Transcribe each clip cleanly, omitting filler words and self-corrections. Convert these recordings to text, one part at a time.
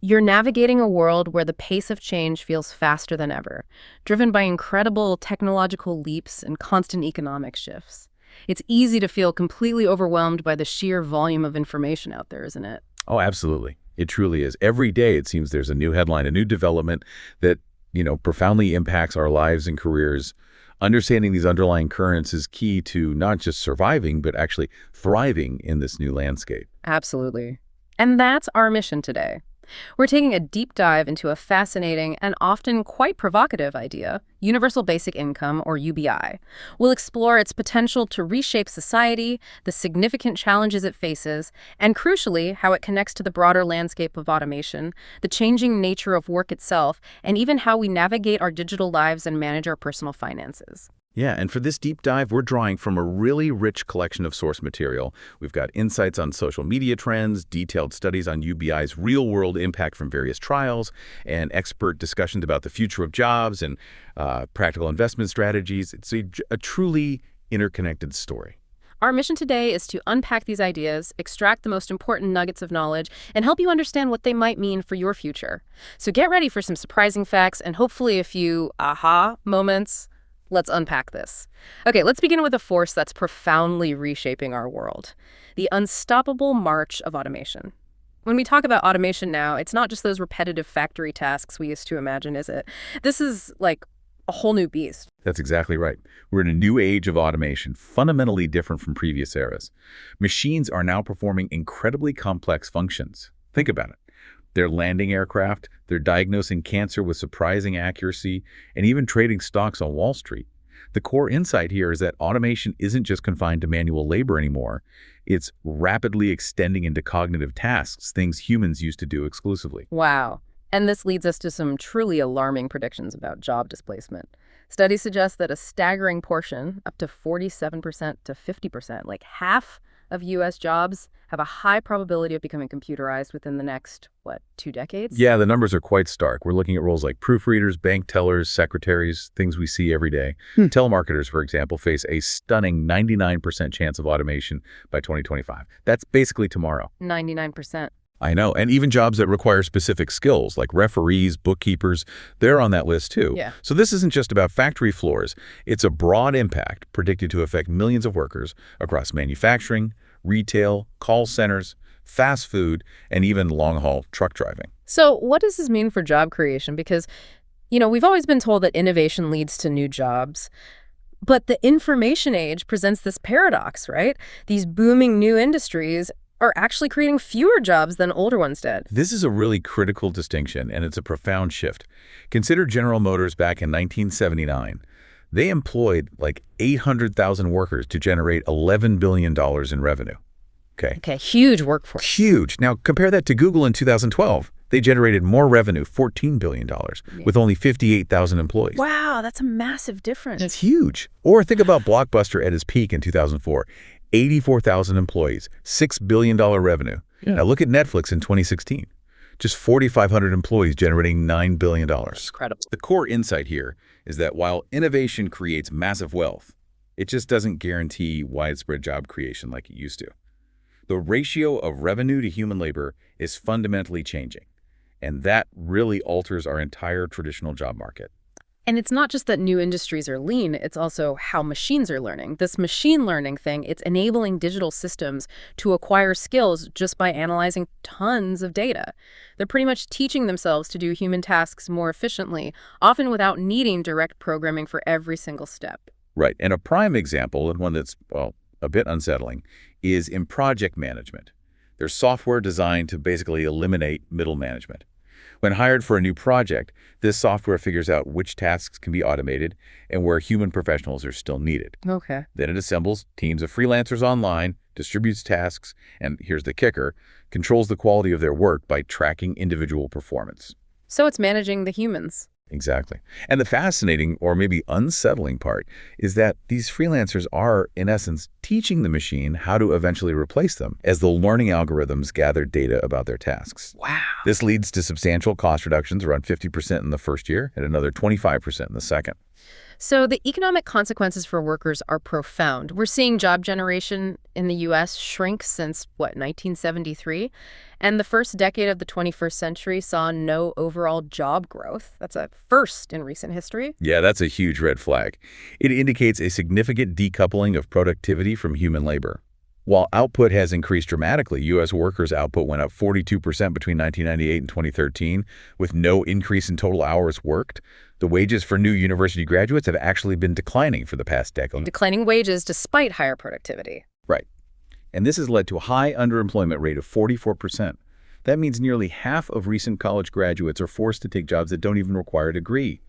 You're navigating a world where the pace of change feels faster than ever, driven by incredible technological leaps and constant economic shifts. It's easy to feel completely overwhelmed by the sheer volume of information out there, isn't it? Oh, absolutely. It truly is. Every day, it seems there's a new headline, a new development that, profoundly impacts our lives and careers. Understanding these underlying currents is key to not just surviving, but actually thriving in this new landscape. Absolutely. And that's our mission today. We're taking a deep dive into a fascinating and often quite provocative idea, universal basic income, or UBI. We'll explore its potential to reshape society, the significant challenges it faces, and crucially, how it connects to the broader landscape of automation, the changing nature of work itself, and even how we navigate our digital lives and manage our personal finances. Yeah, and for this deep dive, we're drawing from a really rich collection of source material. We've got insights on social media trends, detailed studies on UBI's real-world impact from various trials, and expert discussions about the future of jobs and practical investment strategies. It's a truly interconnected story. Our mission today is to unpack these ideas, extract the most important nuggets of knowledge, and help you understand what they might mean for your future. So get ready for some surprising facts and hopefully a few aha moments. Let's unpack this. Okay, let's begin with a force that's profoundly reshaping our world: the unstoppable march of automation. When we talk about automation now, it's not just those repetitive factory tasks we used to imagine, is it? This is like a whole new beast. That's exactly right. We're in a new age of automation, fundamentally different from previous eras. Machines are now performing incredibly complex functions. Think about it. They're landing aircraft, they're diagnosing cancer with surprising accuracy, and even trading stocks on Wall Street. The core insight here is that automation isn't just confined to manual labor anymore. It's rapidly extending into cognitive tasks, things humans used to do exclusively. Wow. And this leads us to some truly alarming predictions about job displacement. Studies suggest that a staggering portion, up to 47% to 50%, like half of U.S. jobs, have a high probability of becoming computerized within the next, 2 decades? Yeah, the numbers are quite stark. We're looking at roles like proofreaders, bank tellers, secretaries, things we see every day. Telemarketers, for example, face a stunning 99% chance of automation by 2025. That's basically tomorrow. 99%. I know. And even jobs that require specific skills, like referees, bookkeepers, they're on that list too. Yeah. So this isn't just about factory floors. It's a broad impact predicted to affect millions of workers across manufacturing, retail, call centers, fast food, and even long-haul truck driving. So what does this mean for job creation? Because, we've always been told that innovation leads to new jobs. But the information age presents this paradox, right? These booming new industries are actually creating fewer jobs than older ones did. This is a really critical distinction, and it's a profound shift. Consider General Motors back in 1979. They employed like 800,000 workers to generate $11 billion in revenue. Okay, huge workforce. Huge. Now, compare that to Google in 2012. They generated more revenue, $14 billion, with only 58,000 employees. Wow, that's a massive difference. That's huge. Or think about Blockbuster at its peak in 2004. 84,000 employees, $6 billion revenue. Yeah. Now look at Netflix in 2016. Just 4,500 employees generating $9 billion. Incredible. The core insight here is that while innovation creates massive wealth, it just doesn't guarantee widespread job creation like it used to. The ratio of revenue to human labor is fundamentally changing, and that really alters our entire traditional job market. And it's not just that new industries are lean, it's also how machines are learning. This machine learning thing, it's enabling digital systems to acquire skills just by analyzing tons of data. They're pretty much teaching themselves to do human tasks more efficiently, often without needing direct programming for every single step. Right. And a prime example, and one that's, a bit unsettling, is in project management. There's software designed to basically eliminate middle management. When hired for a new project, this software figures out which tasks can be automated and where human professionals are still needed. Okay. Then it assembles teams of freelancers online, distributes tasks, and here's the kicker, controls the quality of their work by tracking individual performance. So it's managing the humans. Exactly. And the fascinating, or maybe unsettling part, is that these freelancers are, in essence, teaching the machine how to eventually replace them as the learning algorithms gather data about their tasks. Wow. This leads to substantial cost reductions, around 50% in the first year and another 25% in the second. So the economic consequences for workers are profound. We're seeing job generation in the U.S. shrink since, what, 1973? And the first decade of the 21st century saw no overall job growth. That's a first in recent history. Yeah, that's a huge red flag. It indicates a significant decoupling of productivity from human labor. While output has increased dramatically, U.S. workers' output went up 42% between 1998 and 2013, with no increase in total hours worked. The wages for new university graduates have actually been declining for the past decade. Declining wages despite higher productivity. Right. And this has led to a high underemployment rate of 44%. That means nearly half of recent college graduates are forced to take jobs that don't even require a degree.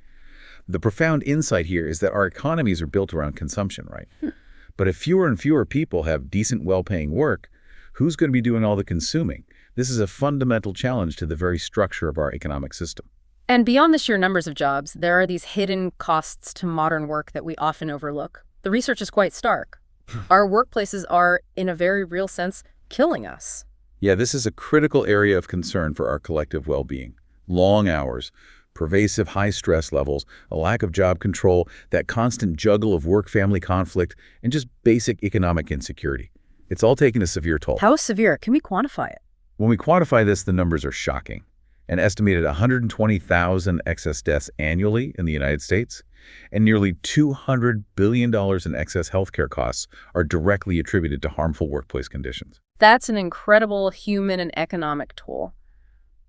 The profound insight here is that our economies are built around consumption, right? But if fewer and fewer people have decent, well-paying work, who's going to be doing all the consuming? This is a fundamental challenge to the very structure of our economic system. And beyond the sheer numbers of jobs, there are these hidden costs to modern work that we often overlook. The research is quite stark. Our workplaces are, in a very real sense, killing us. Yeah, this is a critical area of concern for our collective well-being. Long hours, pervasive high stress levels, a lack of job control, that constant juggle of work-family conflict, and just basic economic insecurity. It's all taking a severe toll. How severe? Can we quantify it? When we quantify this, the numbers are shocking. An estimated 120,000 excess deaths annually in the United States, and nearly $200 billion in excess healthcare costs are directly attributed to harmful workplace conditions. That's an incredible human and economic toll.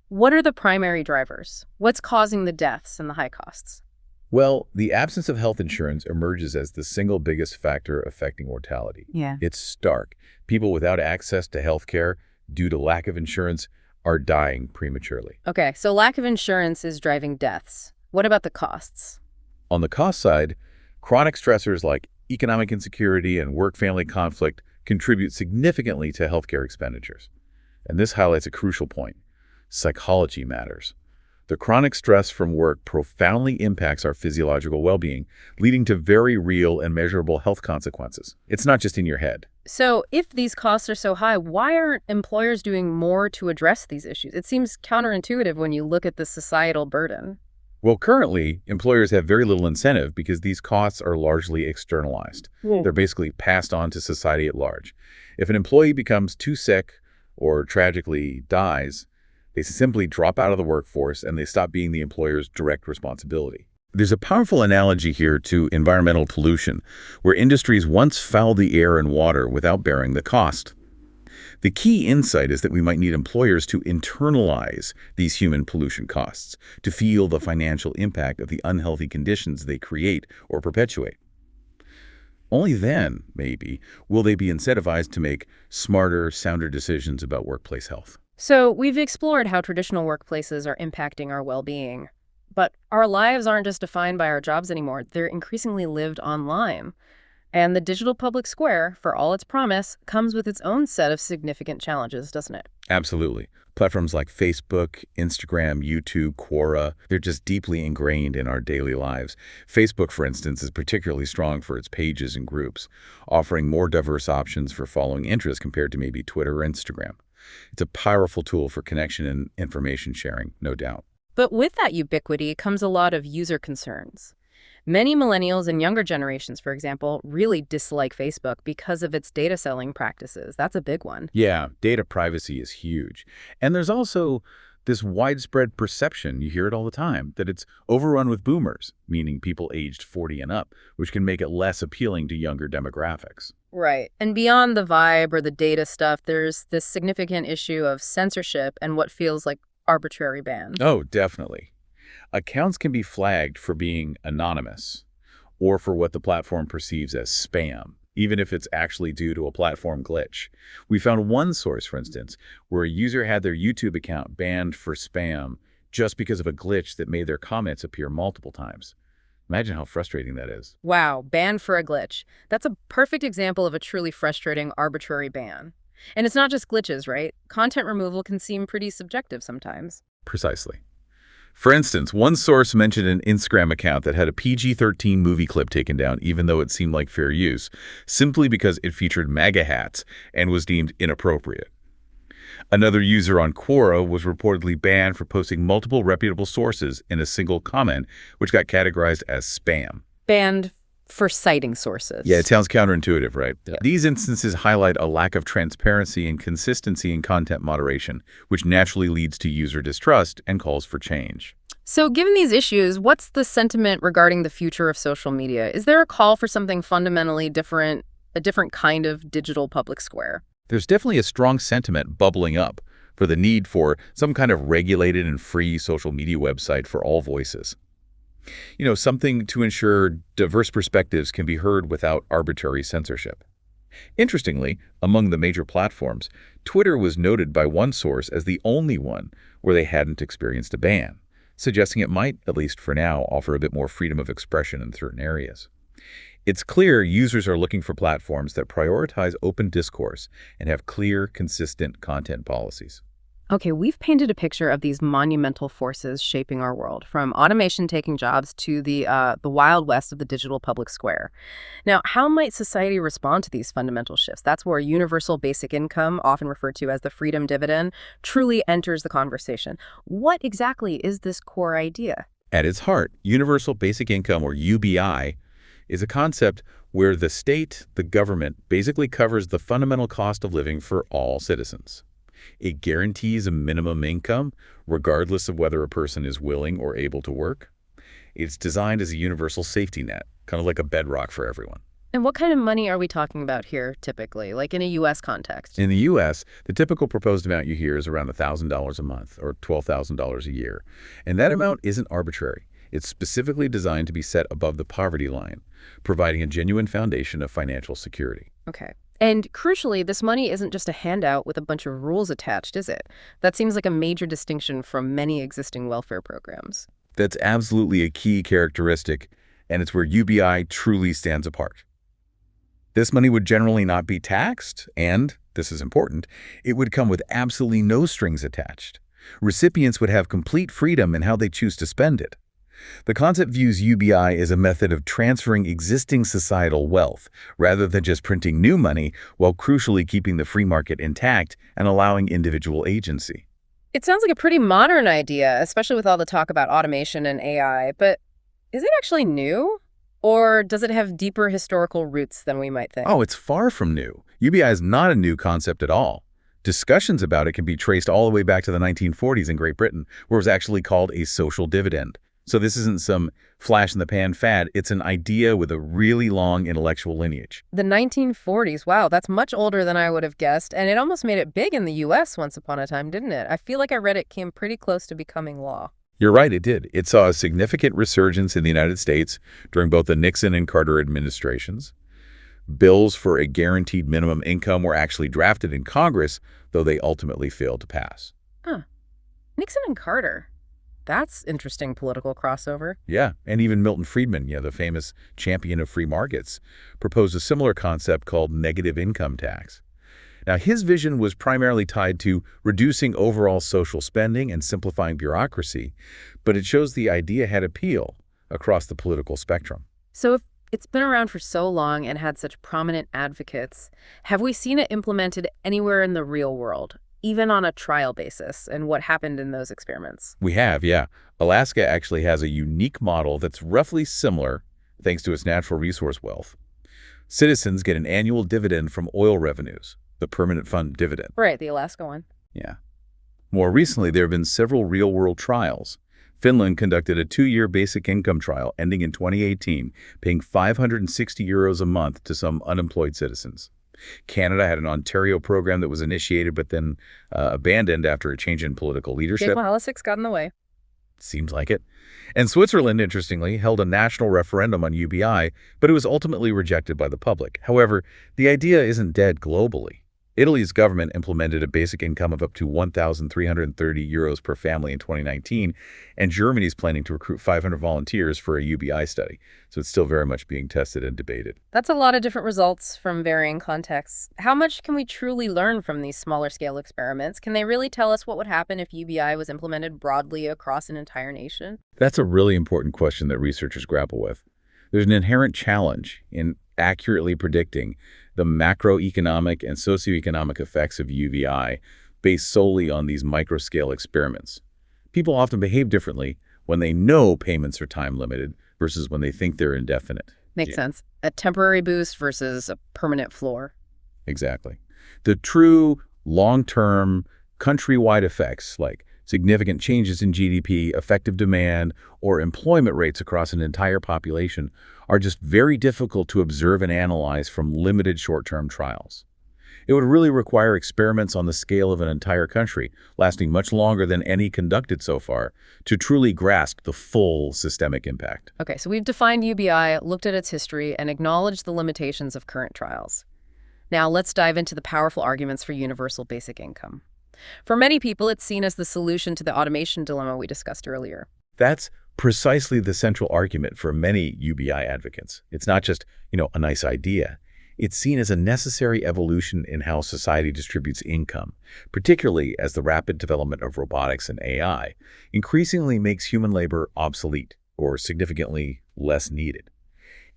What are the primary drivers? What's causing the deaths and the high costs? Well, the absence of health insurance emerges as the single biggest factor affecting mortality. Yeah. It's stark. People without access to health care due to lack of insurance are dying prematurely. Okay, so lack of insurance is driving deaths. What about the costs? On the cost side, chronic stressors like economic insecurity and work-family conflict contribute significantly to healthcare expenditures. And this highlights a crucial point. Psychology matters. The chronic stress from work profoundly impacts our physiological well-being, leading to very real and measurable health consequences. It's not just in your head. So if these costs are so high, why aren't employers doing more to address these issues? It seems counterintuitive when you look at the societal burden. Well, currently, employers have very little incentive because these costs are largely externalized. They're basically passed on to society at large. If an employee becomes too sick or tragically dies, they simply drop out of the workforce and they stop being the employer's direct responsibility. There's a powerful analogy here to environmental pollution, where industries once fouled the air and water without bearing the cost. The key insight is that we might need employers to internalize these human pollution costs, to feel the financial impact of the unhealthy conditions they create or perpetuate. Only then, maybe, will they be incentivized to make smarter, sounder decisions about workplace health. So we've explored how traditional workplaces are impacting our well-being. But our lives aren't just defined by our jobs anymore. They're increasingly lived online. And the digital public square, for all its promise, comes with its own set of significant challenges, doesn't it? Absolutely. Platforms like Facebook, Instagram, YouTube, Quora, they're just deeply ingrained in our daily lives. Facebook, for instance, is particularly strong for its pages and groups, offering more diverse options for following interests compared to maybe Twitter or Instagram. It's a powerful tool for connection and information sharing, no doubt. But with that ubiquity comes a lot of user concerns. Many millennials and younger generations, for example, really dislike Facebook because of its data selling practices. That's a big one. Yeah, data privacy is huge. And there's also this widespread perception, you hear it all the time, that it's overrun with boomers, meaning people aged 40 and up, which can make it less appealing to younger demographics. Right. And beyond the vibe or the data stuff, there's this significant issue of censorship and what feels like arbitrary bans. Oh, definitely. Accounts can be flagged for being anonymous or for what the platform perceives as spam, even if it's actually due to a platform glitch. We found one source, for instance, where a user had their YouTube account banned for spam just because of a glitch that made their comments appear multiple times. Imagine how frustrating that is. Wow, banned for a glitch. That's a perfect example of a truly frustrating arbitrary ban. And it's not just glitches, right? Content removal can seem pretty subjective sometimes. Precisely. For instance, one source mentioned an Instagram account that had a PG-13 movie clip taken down, even though it seemed like fair use, simply because it featured MAGA hats and was deemed inappropriate. Another user on Quora was reportedly banned for posting multiple reputable sources in a single comment, which got categorized as spam. banned for citing sources. Yeah, it sounds counterintuitive, right? Yeah. These instances highlight a lack of transparency and consistency in content moderation, which naturally leads to user distrust and calls for change. So given these issues, what's the sentiment regarding the future of social media? Is there a call for something fundamentally different, a different kind of digital public square? There's definitely a strong sentiment bubbling up for the need for some kind of regulated and free social media website for all voices. Something to ensure diverse perspectives can be heard without arbitrary censorship. Interestingly, among the major platforms, Twitter was noted by one source as the only one where they hadn't experienced a ban, suggesting it might, at least for now, offer a bit more freedom of expression in certain areas. It's clear users are looking for platforms that prioritize open discourse and have clear, consistent content policies. Okay, we've painted a picture of these monumental forces shaping our world, from automation taking jobs to the wild west of the digital public square. Now, how might society respond to these fundamental shifts? That's where universal basic income, often referred to as the freedom dividend, truly enters the conversation. What exactly is this core idea? At its heart, universal basic income, or UBI, is a concept where the state, the government, basically covers the fundamental cost of living for all citizens. It guarantees a minimum income, regardless of whether a person is willing or able to work. It's designed as a universal safety net, kind of like a bedrock for everyone. And what kind of money are we talking about here, typically, like in a U.S. context? In the U.S., the typical proposed amount you hear is around $1,000 a month or $12,000 a year. And that amount isn't arbitrary. It's specifically designed to be set above the poverty line, providing a genuine foundation of financial security. Okay. And crucially, this money isn't just a handout with a bunch of rules attached, is it? That seems like a major distinction from many existing welfare programs. That's absolutely a key characteristic, and it's where UBI truly stands apart. This money would generally not be taxed, and, this is important, it would come with absolutely no strings attached. Recipients would have complete freedom in how they choose to spend it. The concept views UBI as a method of transferring existing societal wealth, rather than just printing new money, while crucially keeping the free market intact and allowing individual agency. It sounds like a pretty modern idea, especially with all the talk about automation and AI, but is it actually new? Or does it have deeper historical roots than we might think? Oh, it's far from new. UBI is not a new concept at all. Discussions about it can be traced all the way back to the 1940s in Great Britain, where it was actually called a social dividend. So this isn't some flash-in-the-pan fad. It's an idea with a really long intellectual lineage. The 1940s, wow, that's much older than I would have guessed, and it almost made it big in the U.S. once upon a time, didn't it? I feel like I read it came pretty close to becoming law. You're right, it did. It saw a significant resurgence in the United States during both the Nixon and Carter administrations. Bills for a guaranteed minimum income were actually drafted in Congress, though they ultimately failed to pass. Huh. Nixon and Carter. That's interesting political crossover. Yeah, and even Milton Friedman, the famous champion of free markets, proposed a similar concept called negative income tax. Now, his vision was primarily tied to reducing overall social spending and simplifying bureaucracy, but it shows the idea had appeal across the political spectrum. So if it's been around for so long and had such prominent advocates, have we seen it implemented anywhere in the real world, even on a trial basis, and what happened in those experiments? We have, yeah. Alaska actually has a unique model that's roughly similar thanks to its natural resource wealth. Citizens get an annual dividend from oil revenues, the permanent fund dividend. Right, the Alaska one. Yeah. More recently, there have been several real-world trials. Finland conducted a 2-year basic income trial ending in 2018, paying €560 a month to some unemployed citizens. Canada had an Ontario program that was initiated but then abandoned after a change in political leadership. Politics got in the way. Seems like it. And Switzerland, interestingly, held a national referendum on UBI, but it was ultimately rejected by the public. However, the idea isn't dead globally. Italy's government implemented a basic income of up to €1,330 per family in 2019, and Germany's planning to recruit 500 volunteers for a UBI study. So it's still very much being tested and debated. That's a lot of different results from varying contexts. How much can we truly learn from these smaller scale experiments? Can they really tell us what would happen if UBI was implemented broadly across an entire nation? That's a really important question that researchers grapple with. There's an inherent challenge in accurately predicting the macroeconomic and socioeconomic effects of UBI based solely on these micro-scale experiments. People often behave differently when they know payments are time-limited versus when they think they're indefinite. Makes sense. A temporary boost versus a permanent floor. Exactly. The true long-term countrywide effects, like significant changes in GDP, effective demand, or employment rates across an entire population, are just very difficult to observe and analyze from limited short-term trials. It would really require experiments on the scale of an entire country, lasting much longer than any conducted so far, to truly grasp the full systemic impact. Okay, so we've defined UBI, looked at its history, and acknowledged the limitations of current trials. Now let's dive into the powerful arguments for universal basic income. For many people, it's seen as the solution to the automation dilemma we discussed earlier. That's precisely the central argument for many UBI advocates. It's not just, a nice idea. It's seen as a necessary evolution in how society distributes income, particularly as the rapid development of robotics and AI increasingly makes human labor obsolete or significantly less needed.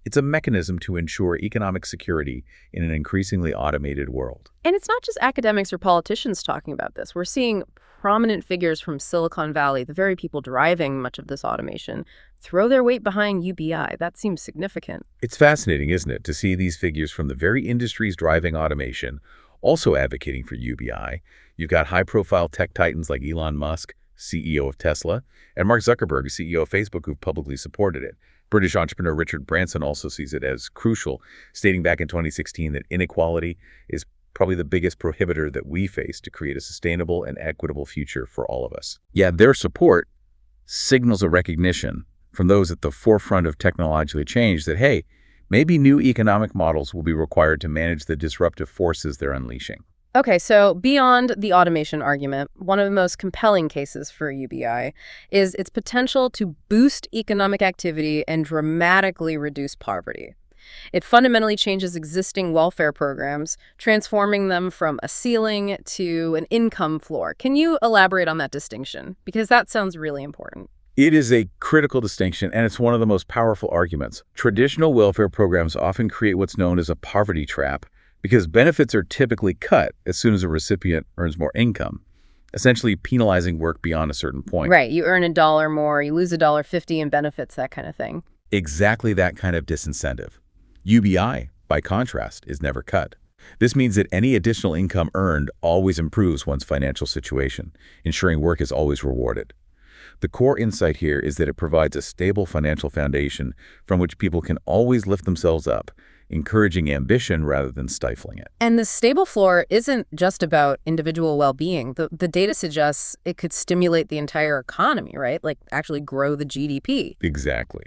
It's a mechanism to ensure economic security in an increasingly automated world. And it's not just academics or politicians talking about this. We're seeing prominent figures from Silicon Valley, the very people driving much of this automation, throw their weight behind UBI. That seems significant. It's fascinating, isn't it, to see these figures from the very industries driving automation also advocating for UBI. You've got high-profile tech titans like Elon Musk, CEO of Tesla, and Mark Zuckerberg, CEO of Facebook, who've publicly supported it. British entrepreneur Richard Branson also sees it as crucial, stating back in 2016 that inequality is probably the biggest prohibitor that we face to create a sustainable and equitable future for all of us. Yeah, their support signals a recognition from those at the forefront of technological change that, hey, maybe new economic models will be required to manage the disruptive forces they're unleashing. Okay, so beyond the automation argument, one of the most compelling cases for UBI is its potential to boost economic activity and dramatically reduce poverty. It fundamentally changes existing welfare programs, transforming them from a ceiling to an income floor. Can you elaborate on that distinction? Because that sounds really important. It is a critical distinction, and it's one of the most powerful arguments. Traditional welfare programs often create what's known as a poverty trap, because benefits are typically cut as soon as a recipient earns more income, essentially penalizing work beyond a certain point. Right, you earn $1 more, you lose $1.50 in benefits, that kind of thing. Exactly that kind of disincentive. UBI, by contrast, is never cut. This means that any additional income earned always improves one's financial situation, ensuring work is always rewarded. The core insight here is that it provides a stable financial foundation from which people can always lift themselves up, encouraging ambition rather than stifling it. And the stable floor isn't just about individual well-being. The data suggests it could stimulate the entire economy, right? Like actually grow the GDP. Exactly.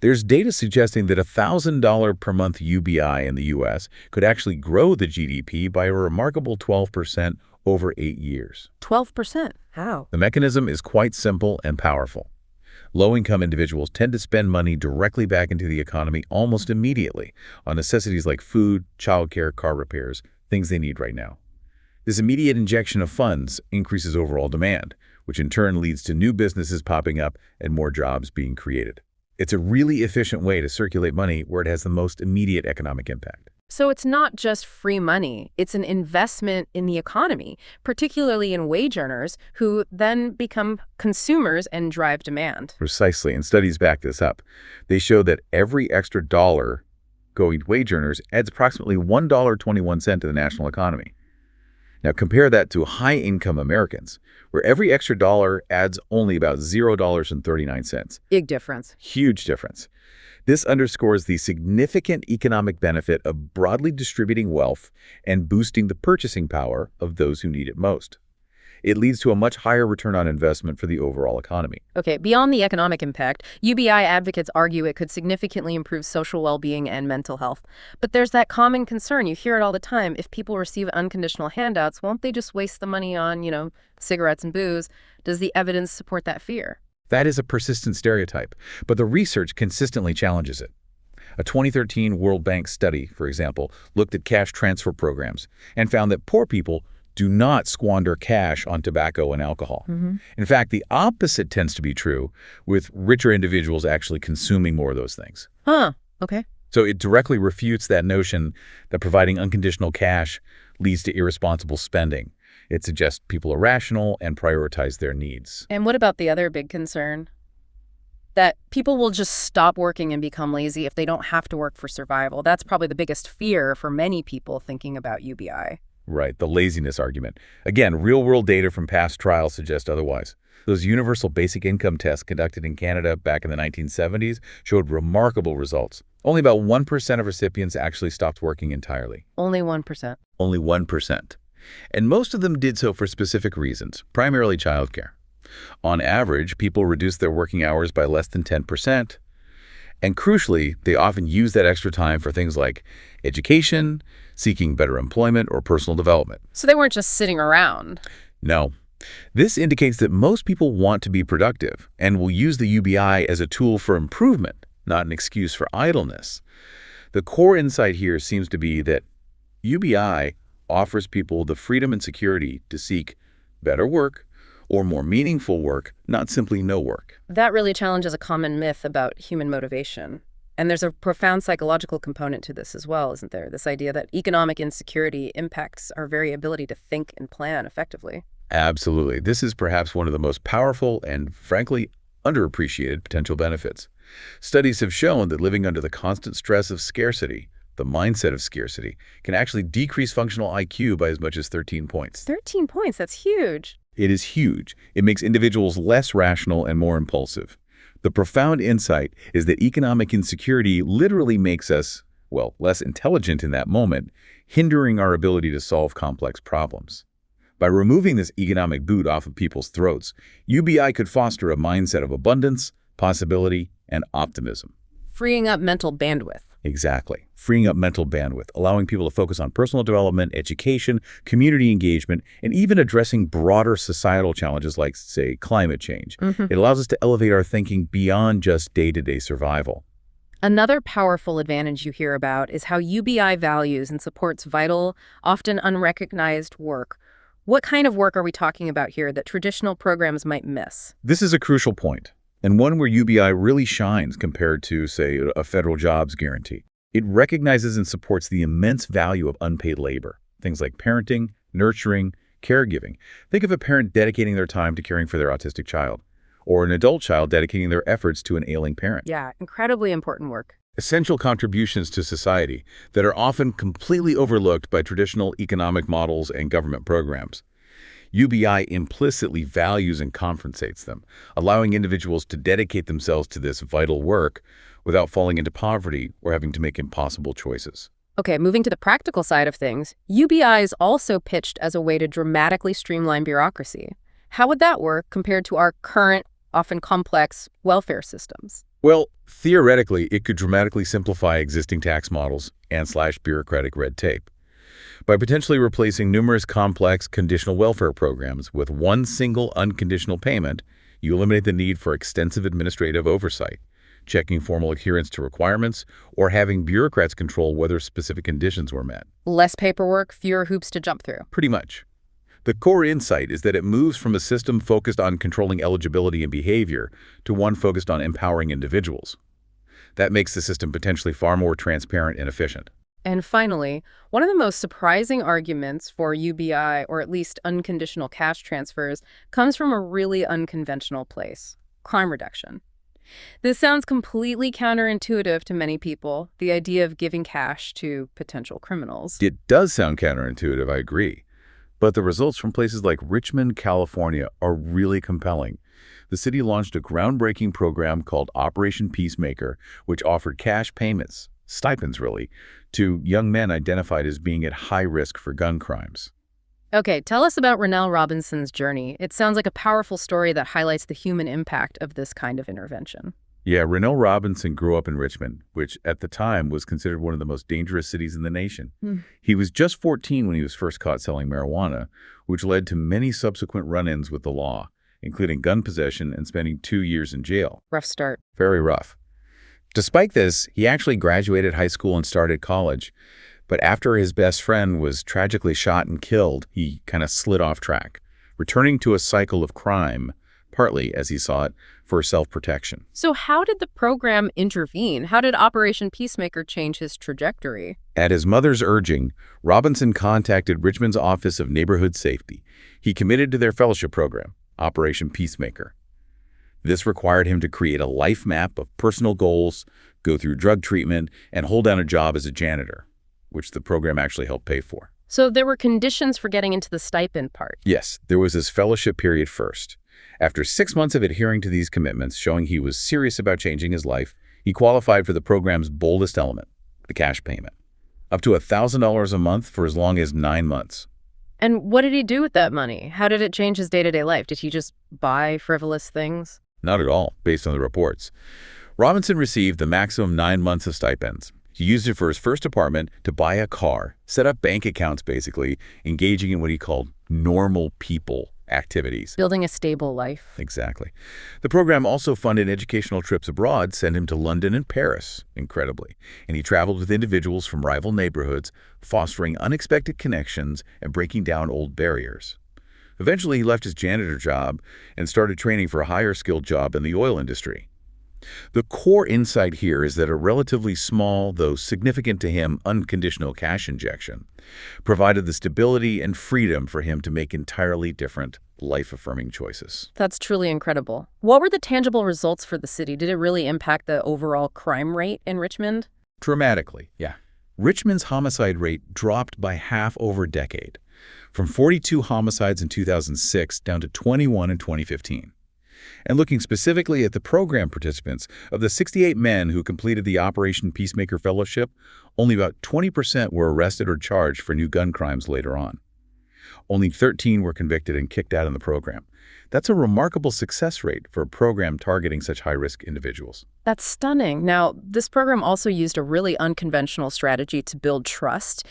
There's data suggesting that $1,000 per month UBI in the U.S. could actually grow the GDP by a remarkable 12% over 8 years. 12%? How? The mechanism is quite simple and powerful. Low-income individuals tend to spend money directly back into the economy almost immediately on necessities like food, childcare, car repairs, things they need right now. This immediate injection of funds increases overall demand, which in turn leads to new businesses popping up and more jobs being created. It's a really efficient way to circulate money where it has the most immediate economic impact. So it's not just free money, it's an investment in the economy, particularly in wage earners who then become consumers and drive demand. Precisely, and studies back this up. They show that every extra dollar going to wage earners adds approximately $1.21 to the national economy. Now compare that to high-income Americans, where every extra dollar adds only about $0.39. Big difference. Huge difference. This underscores the significant economic benefit of broadly distributing wealth and boosting the purchasing power of those who need it most. It leads to a much higher return on investment for the overall economy. Okay, beyond the economic impact, UBI advocates argue it could significantly improve social well-being and mental health. But there's that common concern, you hear it all the time, if people receive unconditional handouts, won't they just waste the money on, cigarettes and booze? Does the evidence support that fear? That is a persistent stereotype, but the research consistently challenges it. A 2013 World Bank study, for example, looked at cash transfer programs and found that poor people do not squander cash on tobacco and alcohol. In fact, the opposite tends to be true, with richer individuals actually consuming more of those things. Huh, okay. So it directly refutes that notion that providing unconditional cash leads to irresponsible spending. It suggests people are rational and prioritize their needs. And what about the other big concern? that people will just stop working and become lazy if they don't have to work for survival. That's probably the biggest fear for many people thinking about UBI. Right, the laziness argument. Again, real-world data from past trials suggest otherwise. Those universal basic income tests conducted in Canada back in the 1970s showed remarkable results. Only about 1% of recipients actually stopped working entirely. Only 1%. Only 1%. And most of them did so for specific reasons, primarily childcare. On average, people reduced their working hours by less than 10%. And crucially, they often use that extra time for things like education, seeking better employment, or personal development. So they weren't just sitting around. No. This indicates that most people want to be productive and will use the UBI as a tool for improvement, not an excuse for idleness. The core insight here seems to be that UBI offers people the freedom and security to seek better work or more meaningful work, not simply no work. That really challenges a common myth about human motivation. And there's a profound psychological component to this as well, isn't there? This idea that economic insecurity impacts our very ability to think and plan effectively. Absolutely. This is perhaps one of the most powerful and, frankly, underappreciated potential benefits. Studies have shown that living under the constant stress of scarcity, the mindset of scarcity, can actually decrease functional IQ by as much as 13 points. 13 points, that's huge. It is huge. It makes individuals less rational and more impulsive. The profound insight is that economic insecurity literally makes us, well, less intelligent in that moment, hindering our ability to solve complex problems. By removing this economic boot off of people's throats, UBI could foster a mindset of abundance, possibility, and optimism. Freeing up mental bandwidth. Exactly. Freeing up mental bandwidth, allowing people to focus on personal development, education, community engagement, and even addressing broader societal challenges like, say, climate change. It allows us to elevate our thinking beyond just day-to-day survival. Another powerful advantage you hear about is how UBI values and supports vital, often unrecognized work. What kind of work are we talking about here that traditional programs might miss? This is a crucial point, and one where UBI really shines compared to, say, a federal jobs guarantee. It recognizes and supports the immense value of unpaid labor, things like parenting, nurturing, caregiving. Think of a parent dedicating their time to caring for their autistic child, or an adult child dedicating their efforts to an ailing parent. Yeah, incredibly important work. Essential contributions to society that are often completely overlooked by traditional economic models and government programs. UBI implicitly values and compensates them, allowing individuals to dedicate themselves to this vital work without falling into poverty or having to make impossible choices. Okay, moving to the practical side of things, UBI is also pitched as a way to dramatically streamline bureaucracy. How would that work compared to our current, often complex, welfare systems? Well, theoretically, it could dramatically simplify existing tax models and slash bureaucratic red tape. By potentially replacing numerous complex conditional welfare programs with one single unconditional payment, you eliminate the need for extensive administrative oversight, checking formal adherence to requirements, or having bureaucrats control whether specific conditions were met. Less paperwork, fewer hoops to jump through. Pretty much. The core insight is that it moves from a system focused on controlling eligibility and behavior to one focused on empowering individuals. That makes the system potentially far more transparent and efficient. And finally, one of the most surprising arguments for UBI, or at least unconditional cash transfers, comes from a really unconventional place: crime reduction. This sounds completely counterintuitive to many people, the idea of giving cash to potential criminals. It does sound counterintuitive, I agree. But the results from places like Richmond, California are really compelling. The city launched a groundbreaking program called Operation Peacemaker, which offered cash payments, stipends really, to young men identified as being at high risk for gun crimes. Okay, tell us about Rennell Robinson's journey. It sounds like a powerful story that highlights the human impact of this kind of intervention. Yeah, Rennell Robinson grew up in Richmond, which at the time was considered one of the most dangerous cities in the nation. He was just 14 when he was first caught selling marijuana, which led to many subsequent run-ins with the law, including gun possession and spending 2 years in jail. Rough start. Very rough. Despite this, he actually graduated high school and started college. But after his best friend was tragically shot and killed, he kind of slid off track, returning to a cycle of crime, partly, as he saw it, for self-protection. So how did the program intervene? How did Operation Peacemaker change his trajectory? At his mother's urging, Robinson contacted Richmond's Office of Neighborhood Safety. He committed to their fellowship program, Operation Peacemaker. This required him to create a life map of personal goals, go through drug treatment, and hold down a job as a janitor, which the program actually helped pay for. So there were conditions for getting into the stipend part. Yes, there was his fellowship period first. After 6 months of adhering to these commitments, showing he was serious about changing his life, he qualified for the program's boldest element, the cash payment, up to $1,000 a month for as long as 9 months. And what did he do with that money? How did it change his day-to-day life? Did he just buy frivolous things? Not at all, based on the reports. Robinson received the maximum 9 months of stipends. He used it for his first apartment, to buy a car, set up bank accounts basically, engaging in what he called normal people activities. Building a stable life. Exactly. The program also funded educational trips abroad, sent him to London and Paris, incredibly. And he traveled with individuals from rival neighborhoods, fostering unexpected connections and breaking down old barriers. Eventually, he left his janitor job and started training for a higher-skilled job in the oil industry. The core insight here is that a relatively small, though significant to him, unconditional cash injection provided the stability and freedom for him to make entirely different, life-affirming choices. That's truly incredible. What were the tangible results for the city? Did it really impact the overall crime rate in Richmond? Dramatically, yeah. Richmond's homicide rate dropped by half over a decade, from 42 homicides in 2006 down to 21 in 2015. And looking specifically at the program participants, of the 68 men who completed the Operation Peacemaker Fellowship, only about 20% were arrested or charged for new gun crimes later on. Only 13 were convicted and kicked out of the program. That's a remarkable success rate for a program targeting such high-risk individuals. That's stunning. Now, this program also used a really unconventional strategy to build trust.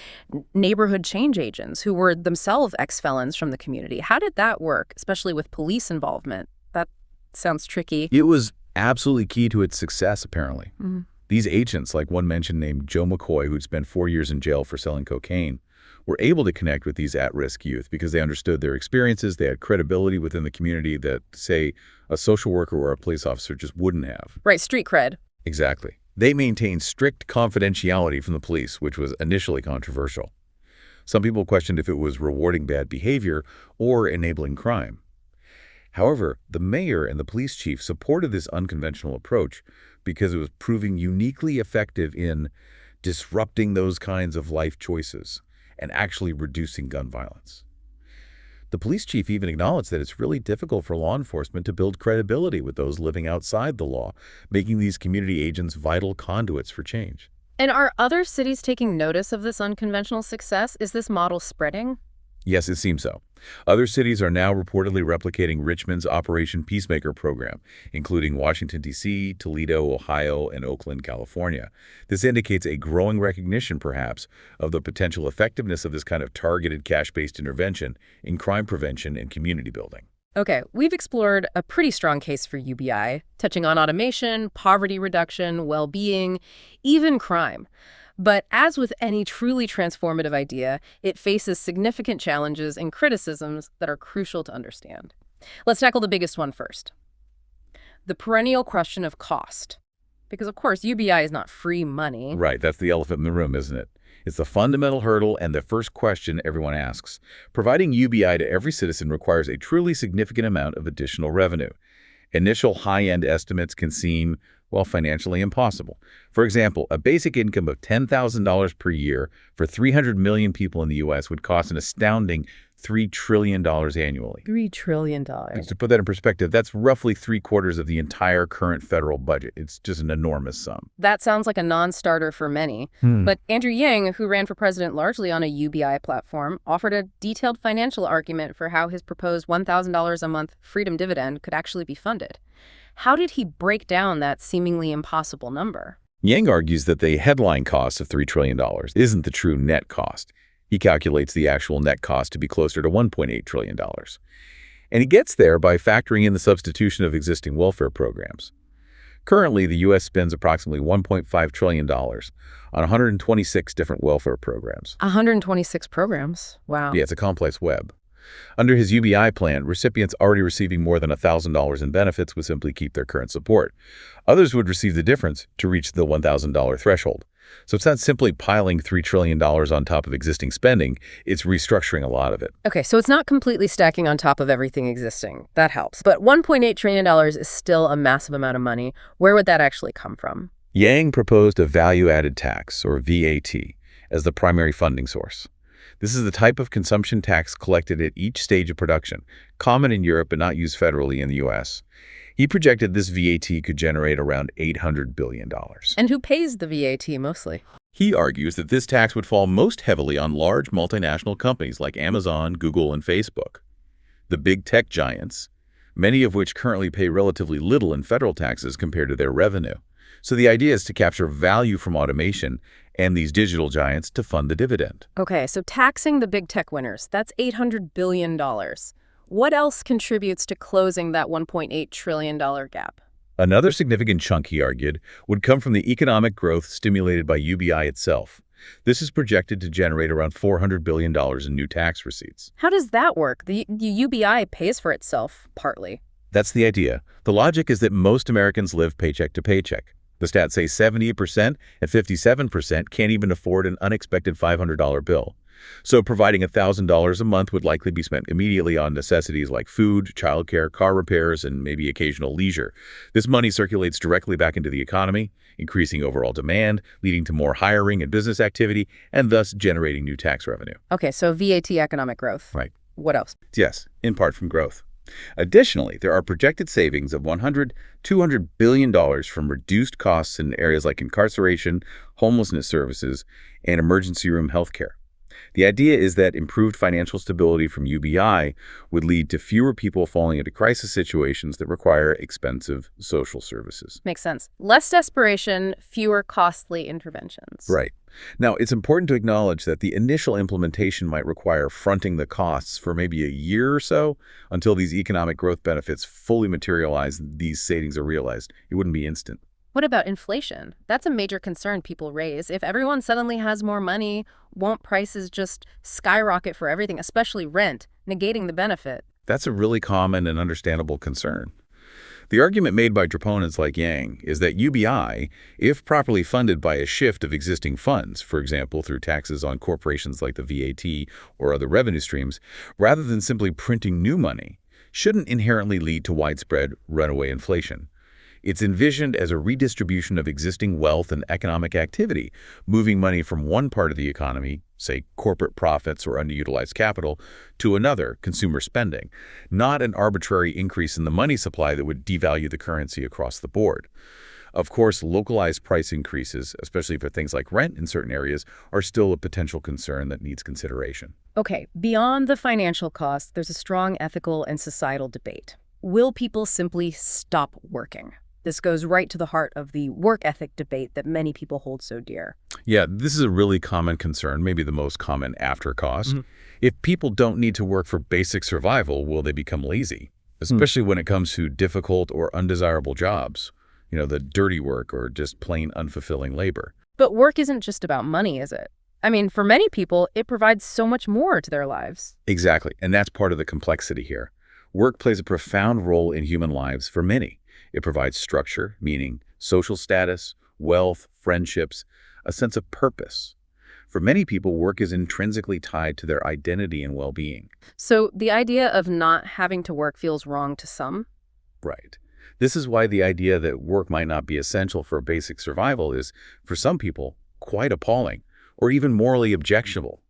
Neighborhood change agents who were themselves ex-felons from the community. How did that work, especially with police involvement? That sounds tricky. It was absolutely key to its success, apparently. These agents, like one mentioned named Joe McCoy, who'd spent 4 years in jail for selling cocaine, were able to connect with these at-risk youth because they understood their experiences, they had credibility within the community that, say, a social worker or a police officer just wouldn't have. Right, street cred. Exactly. They maintained strict confidentiality from the police, which was initially controversial. Some people questioned if it was rewarding bad behavior or enabling crime. However, the mayor and the police chief supported this unconventional approach because it was proving uniquely effective in disrupting those kinds of life choices and actually reducing gun violence. The police chief even acknowledged that it's really difficult for law enforcement to build credibility with those living outside the law, making these community agents vital conduits for change. And are other cities taking notice of this unconventional success? Is this model spreading? Yes, it seems so. Other cities are now reportedly replicating Richmond's Operation Peacemaker program, including Washington, D.C., Toledo, Ohio, and Oakland, California. This indicates a growing recognition, perhaps, of the potential effectiveness of this kind of targeted cash-based intervention in crime prevention and community building. Okay, we've explored a pretty strong case for UBI, touching on automation, poverty reduction, well-being, even crime. But as with any truly transformative idea, it faces significant challenges and criticisms that are crucial to understand. Let's tackle the biggest one first. The perennial question of cost. Because, of course, UBI is not free money. Right, that's the elephant in the room, isn't it? It's the fundamental hurdle and the first question everyone asks. Providing UBI to every citizen requires a truly significant amount of additional revenue. Initial high-end estimates can seem, well, financially impossible. For example, a basic income of $10,000 per year for 300 million people in the U.S. would cost an astounding $3 trillion annually. $3 trillion. To put that in perspective, that's roughly 3/4 of the entire current federal budget. It's just an enormous sum. That sounds like a non-starter for many. But Andrew Yang, who ran for president largely on a UBI platform, offered a detailed financial argument for how his proposed $1,000 a month freedom dividend could actually be funded. How did he break down that seemingly impossible number? Yang argues that the headline cost of $3 trillion isn't the true net cost. He calculates the actual net cost to be closer to $1.8 trillion. And he gets there by factoring in the substitution of existing welfare programs. Currently, the U.S. spends approximately $1.5 trillion on 126 different welfare programs. 126 programs? Wow. Yeah, it's a complex web. Under his UBI plan, recipients already receiving more than $1,000 in benefits would simply keep their current support. Others would receive the difference to reach the $1,000 threshold. So it's not simply piling $3 trillion on top of existing spending, it's restructuring a lot of it. Okay, so it's not completely stacking on top of everything existing. That helps. But $1.8 trillion is still a massive amount of money. Where would that actually come from? Yang proposed a value-added tax, or VAT, as the primary funding source. This is the type of consumption tax collected at each stage of production, common in Europe but not used federally in the U.S. He projected this VAT could generate around $800 billion. And who pays the VAT mostly? He argues that this tax would fall most heavily on large multinational companies like Amazon, Google, and Facebook. The big tech giants, many of which currently pay relatively little in federal taxes compared to their revenue. So the idea is to capture value from automation and these digital giants to fund the dividend. Okay, so taxing the big tech winners, that's $800 billion. What else contributes to closing that $1.8 trillion gap? Another significant chunk, he argued, would come from the economic growth stimulated by UBI itself. This is projected to generate around $400 billion in new tax receipts. How does that work? The UBI pays for itself, partly. That's the idea. The logic is that most Americans live paycheck to paycheck. The stats say 78% and 57% can't even afford an unexpected $500 bill. So providing $1,000 a month would likely be spent immediately on necessities like food, childcare, car repairs, and maybe occasional leisure. This money circulates directly back into the economy, increasing overall demand, leading to more hiring and business activity, and thus generating new tax revenue. Okay, so VAT economic growth. Right. What else? Yes, in part from growth. Additionally, there are projected savings of $200 billion from reduced costs in areas like incarceration, homelessness services, and emergency room healthcare. The idea is that improved financial stability from UBI would lead to fewer people falling into crisis situations that require expensive social services. Makes sense. Less desperation, fewer costly interventions. Right. Now, it's important to acknowledge that the initial implementation might require fronting the costs for maybe a year or so until these economic growth benefits fully materialize and these savings are realized. It wouldn't be instant. What about inflation? That's a major concern people raise. If everyone suddenly has more money, won't prices just skyrocket for everything, especially rent, negating the benefit? That's a really common and understandable concern. The argument made by proponents like Yang is that UBI, if properly funded by a shift of existing funds, for example, through taxes on corporations like the VAT or other revenue streams, rather than simply printing new money, shouldn't inherently lead to widespread runaway inflation. It's envisioned as a redistribution of existing wealth and economic activity, moving money from one part of the economy, say corporate profits or underutilized capital, to another, consumer spending, not an arbitrary increase in the money supply that would devalue the currency across the board. Of course, localized price increases, especially for things like rent in certain areas, are still a potential concern that needs consideration. Okay, beyond the financial costs, there's a strong ethical and societal debate. Will people simply stop working? This goes right to the heart of the work ethic debate that many people hold so dear. Yeah, this is a really common concern, maybe the most common after cost. If people don't need to work for basic survival, will they become lazy? Especially when it comes to difficult or undesirable jobs, the dirty work or just plain unfulfilling labor. But work isn't just about money, is it? I mean, for many people, it provides so much more to their lives. Exactly, and that's part of the complexity here. Work plays a profound role in human lives for many. It provides structure, meaning social status, wealth, friendships, a sense of purpose. For many people, work is intrinsically tied to their identity and well-being. So the idea of not having to work feels wrong to some? Right. This is why the idea that work might not be essential for basic survival is, for some people, quite appalling, or even morally objectionable.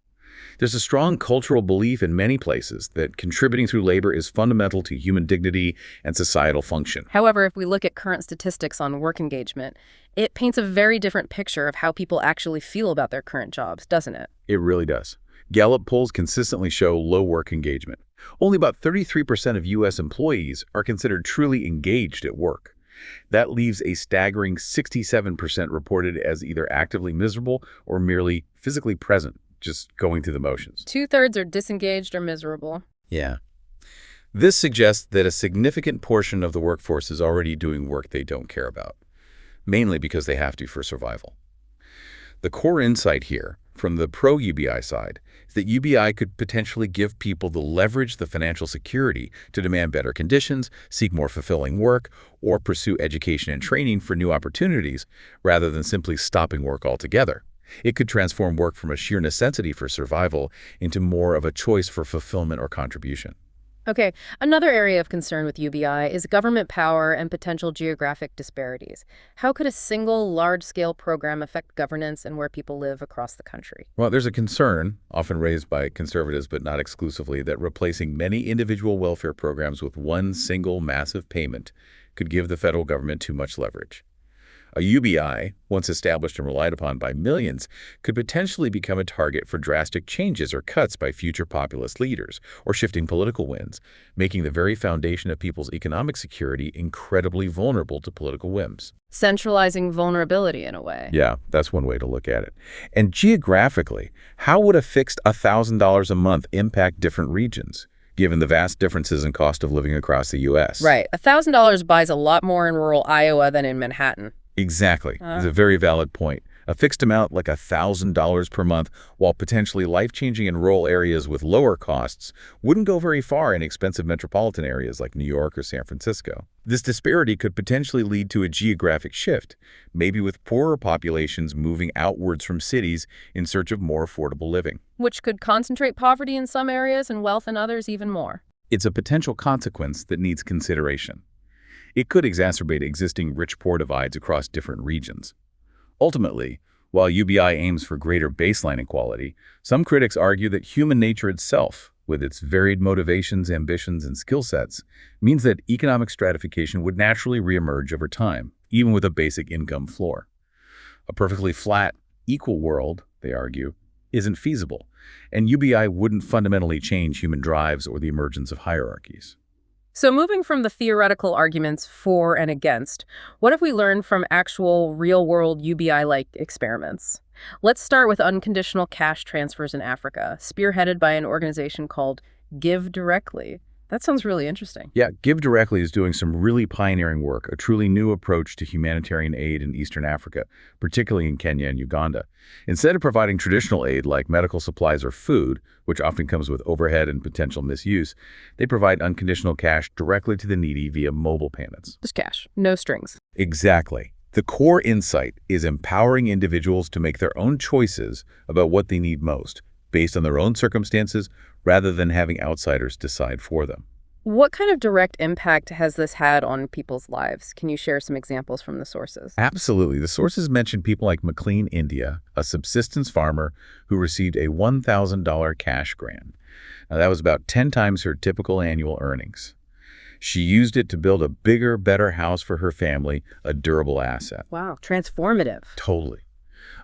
There's a strong cultural belief in many places that contributing through labor is fundamental to human dignity and societal function. However, if we look at current statistics on work engagement, it paints a very different picture of how people actually feel about their current jobs, doesn't it? It really does. Gallup polls consistently show low work engagement. Only about 33% of U.S. employees are considered truly engaged at work. That leaves a staggering 67% reported as either actively miserable or merely physically present, just going through the motions. 2/3 are disengaged or miserable. Yeah. This suggests that a significant portion of the workforce is already doing work they don't care about, mainly because they have to for survival. The core insight here, from the pro-UBI side is that UBI could potentially give people the leverage, the financial security to demand better conditions, seek more fulfilling work, or pursue education and training for new opportunities rather than simply stopping work altogether. It could transform work from a sheer necessity for survival into more of a choice for fulfillment or contribution. Okay, another area of concern with UBI is government power and potential geographic disparities. How could a single large-scale program affect governance and where people live across the country? Well, there's a concern, often raised by conservatives but not exclusively, that replacing many individual welfare programs with one single massive payment could give the federal government too much leverage. A UBI, once established and relied upon by millions, could potentially become a target for drastic changes or cuts by future populist leaders or shifting political winds, making the very foundation of people's economic security incredibly vulnerable to political whims. Centralizing vulnerability in a way. Yeah, that's one way to look at it. And geographically, how would a fixed $1,000 a month impact different regions, given the vast differences in cost of living across the U.S.? Right. $1,000 buys a lot more in rural Iowa than in Manhattan. Exactly. It's a very valid point. A fixed amount like $1,000 per month, while potentially life-changing in rural areas with lower costs, wouldn't go very far in expensive metropolitan areas like New York or San Francisco. This disparity could potentially lead to a geographic shift, maybe with poorer populations moving outwards from cities in search of more affordable living. Which could concentrate poverty in some areas and wealth in others even more. It's a potential consequence that needs consideration. It could exacerbate existing rich-poor divides across different regions. Ultimately, while UBI aims for greater baseline equality, some critics argue that human nature itself, with its varied motivations, ambitions, and skill sets, means that economic stratification would naturally reemerge over time, even with a basic income floor. A perfectly flat, equal world, they argue, isn't feasible, and UBI wouldn't fundamentally change human drives or the emergence of hierarchies. So moving from the theoretical arguments for and against, what have we learned from actual real-world UBI-like experiments? Let's start with unconditional cash transfers in Africa, spearheaded by an organization called Give Directly. That sounds really interesting. Yeah, Give Directly is doing some really pioneering work, a truly new approach to humanitarian aid in Eastern Africa, particularly in Kenya and Uganda. Instead of providing traditional aid like medical supplies or food, which often comes with overhead and potential misuse, they provide unconditional cash directly to the needy via mobile payments. Just cash, no strings. Exactly. The core insight is empowering individuals to make their own choices about what they need most, based on their own circumstances, rather than having outsiders decide for them. What kind of direct impact has this had on people's lives? Can you share some examples from the sources? Absolutely. The sources mention people like McLean India, a subsistence farmer who received a $1,000 cash grant. Now, that was about 10 times her typical annual earnings. She used it to build a bigger, better house for her family, a durable asset. Wow, transformative. Totally.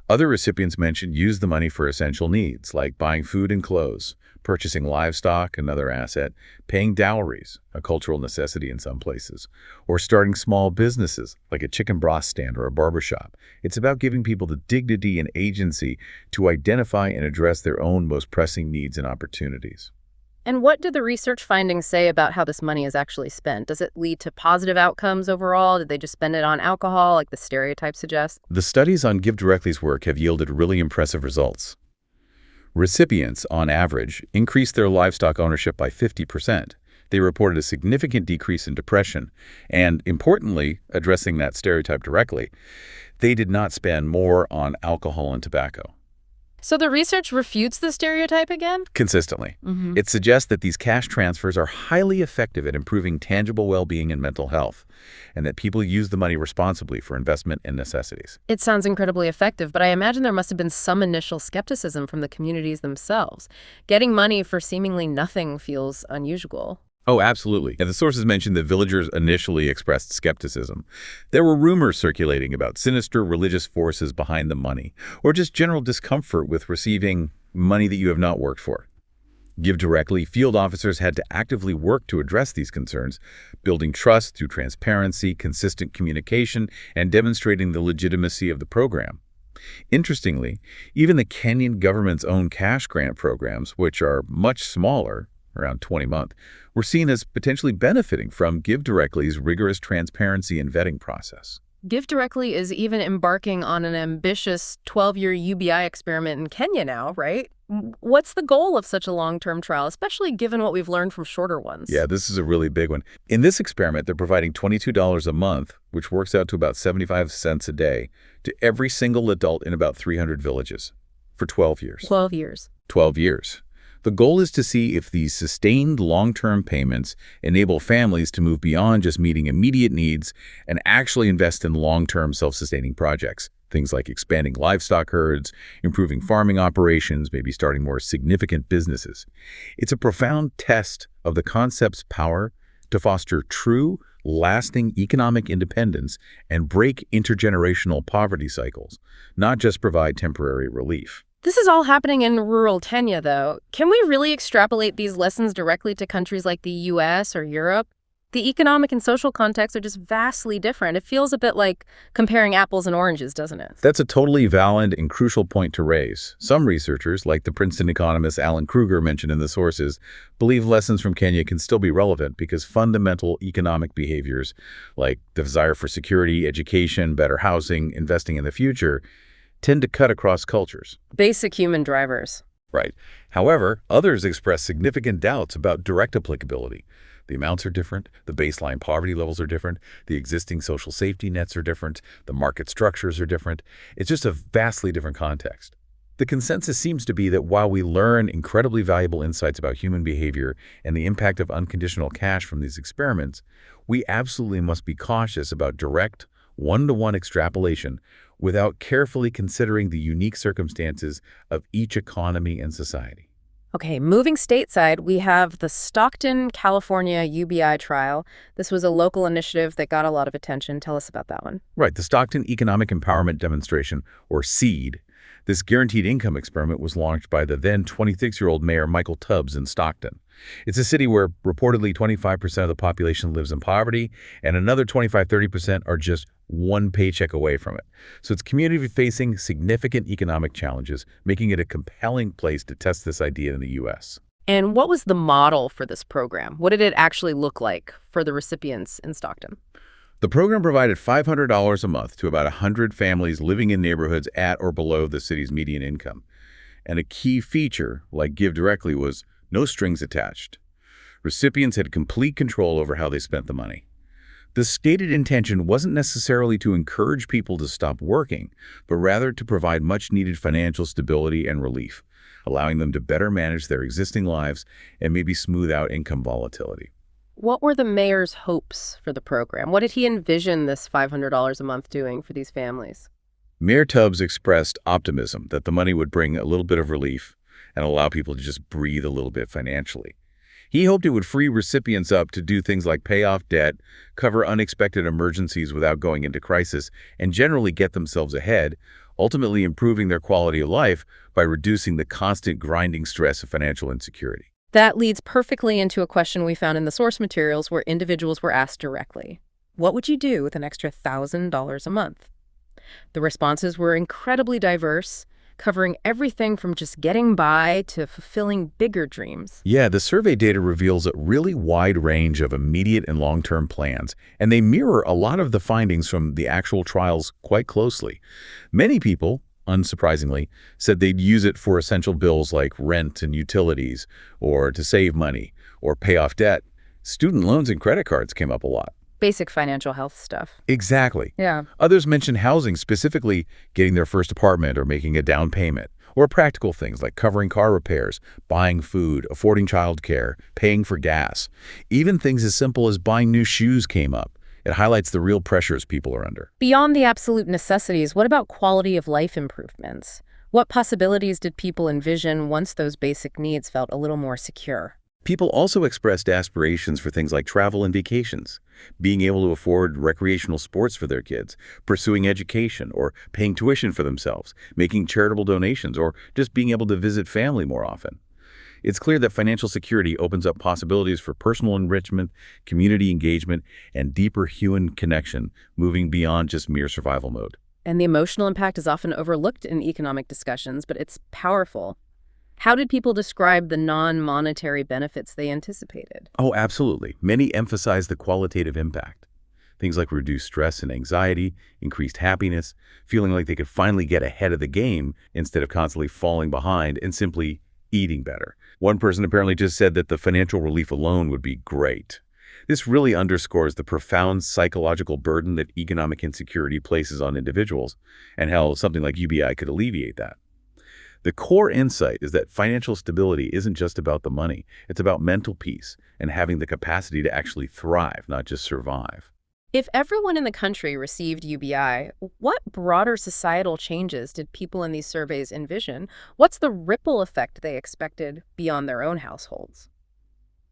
Other recipients mentioned used the money for essential needs, like buying food and clothes, purchasing livestock, another asset, paying dowries, a cultural necessity in some places, or starting small businesses, like a chicken broth stand or a barbershop. It's about giving people the dignity and agency to identify and address their own most pressing needs and opportunities. And what do the research findings say about how this money is actually spent? Does it lead to positive outcomes overall? Did they just spend it on alcohol, like the stereotype suggests? The studies on Give Directly's work have yielded really impressive results. Recipients, on average, increased their livestock ownership by 50%. They reported a significant decrease in depression, and, importantly, addressing that stereotype directly, they did not spend more on alcohol and tobacco. So the research refutes the stereotype again? Consistently. It suggests that these cash transfers are highly effective at improving tangible well-being and mental health, and that people use the money responsibly for investment and necessities. It sounds incredibly effective, but I imagine there must have been some initial skepticism from the communities themselves. Getting money for seemingly nothing feels unusual. Oh, absolutely. And the sources mentioned that villagers initially expressed skepticism. There were rumors circulating about sinister religious forces behind the money, or just general discomfort with receiving money that you have not worked for. Give Directly, field officers had to actively work to address these concerns, building trust through transparency, consistent communication, and demonstrating the legitimacy of the program. Interestingly, even the Kenyan government's own cash grant programs, which are much smaller, around 20 a month, were seen as potentially benefiting from Give Directly's rigorous transparency and vetting process. Give Directly is even embarking on an ambitious 12-year UBI experiment in Kenya now, right? What's the goal of such a long-term trial, especially given what we've learned from shorter ones? Yeah, this is a really big one. In this experiment, they're providing $22 a month, which works out to about 75 cents a day, to every single adult in about 300 villages for 12 years. 12 years. 12 years. The goal is to see if these sustained long-term payments enable families to move beyond just meeting immediate needs and actually invest in long-term self-sustaining projects. Things like expanding livestock herds, improving farming operations, maybe starting more significant businesses. It's a profound test of the concept's power to foster true, lasting economic independence and break intergenerational poverty cycles, not just provide temporary relief. This is all happening in rural Kenya, though. Can we really extrapolate these lessons directly to countries like the US or Europe? The economic and social contexts are just vastly different. It feels a bit like comparing apples and oranges, doesn't it? That's a totally valid and crucial point to raise. Some researchers, like the Princeton economist Alan Kruger mentioned in the sources, believe lessons from Kenya can still be relevant because fundamental economic behaviors like the desire for security, education, better housing, investing in the future tend to cut across cultures. Basic human drivers. Right. However, others express significant doubts about direct applicability. The amounts are different, the baseline poverty levels are different, the existing social safety nets are different, the market structures are different. It's just a vastly different context. The consensus seems to be that while we learn incredibly valuable insights about human behavior and the impact of unconditional cash from these experiments, we absolutely must be cautious about direct, one-to-one extrapolation without carefully considering the unique circumstances of each economy and society. Okay, moving stateside, we have the Stockton, California UBI trial. This was a local initiative that got a lot of attention. Tell us about that one. Right, the Stockton Economic Empowerment Demonstration, or SEED. This guaranteed income experiment was launched by the then 26-year-old mayor Michael Tubbs in Stockton. It's a city where reportedly 25% of the population lives in poverty, and another 25–30% are just one paycheck away from it. So it's community facing significant economic challenges, making it a compelling place to test this idea in the U.S. And what was the model for this program? What did it actually look like for the recipients in Stockton? The program provided $500 a month to about 100 families living in neighborhoods at or below the city's median income. And a key feature, like Give Directly, was no strings attached. Recipients had complete control over how they spent the money. The stated intention wasn't necessarily to encourage people to stop working, but rather to provide much-needed financial stability and relief, allowing them to better manage their existing lives and maybe smooth out income volatility. What were the mayor's hopes for the program? What did he envision this $500 a month doing for these families? Mayor Tubbs expressed optimism that the money would bring a little bit of relief and allow people to just breathe a little bit financially. He hoped it would free recipients up to do things like pay off debt, cover unexpected emergencies without going into crisis, and generally get themselves ahead, ultimately improving their quality of life by reducing the constant grinding stress of financial insecurity. That leads perfectly into a question we found in the source materials where individuals were asked directly. What would you do with an extra $1,000 a month? The responses were incredibly diverse, covering everything from just getting by to fulfilling bigger dreams. Yeah, the survey data reveals a really wide range of immediate and long-term plans, and they mirror a lot of the findings from the actual trials quite closely. Many people, unsurprisingly, said they'd use it for essential bills like rent and utilities, or to save money, or pay off debt. Student loans and credit cards came up a lot. Basic financial health stuff. Exactly. Yeah. Others mentioned housing, specifically getting their first apartment or making a down payment, or practical things like covering car repairs, buying food, affording childcare, paying for gas. Even things as simple as buying new shoes came up. It highlights the real pressures people are under. Beyond the absolute necessities, what about quality of life improvements? What possibilities did people envision once those basic needs felt a little more secure? People also expressed aspirations for things like travel and vacations, being able to afford recreational sports for their kids, pursuing education, or paying tuition for themselves, making charitable donations, or just being able to visit family more often. It's clear that financial security opens up possibilities for personal enrichment, community engagement, and deeper human connection, moving beyond just mere survival mode. And the emotional impact is often overlooked in economic discussions, but it's powerful. How did people describe the non-monetary benefits they anticipated? Oh, absolutely. Many emphasize the qualitative impact. Things like reduced stress and anxiety, increased happiness, feeling like they could finally get ahead of the game instead of constantly falling behind, and simply eating better. One person apparently just said that the financial relief alone would be great. This really underscores the profound psychological burden that economic insecurity places on individuals, and how something like UBI could alleviate that. The core insight is that financial stability isn't just about the money. It's about mental peace and having the capacity to actually thrive, not just survive. If everyone in the country received UBI, what broader societal changes did people in these surveys envision? What's the ripple effect they expected beyond their own households?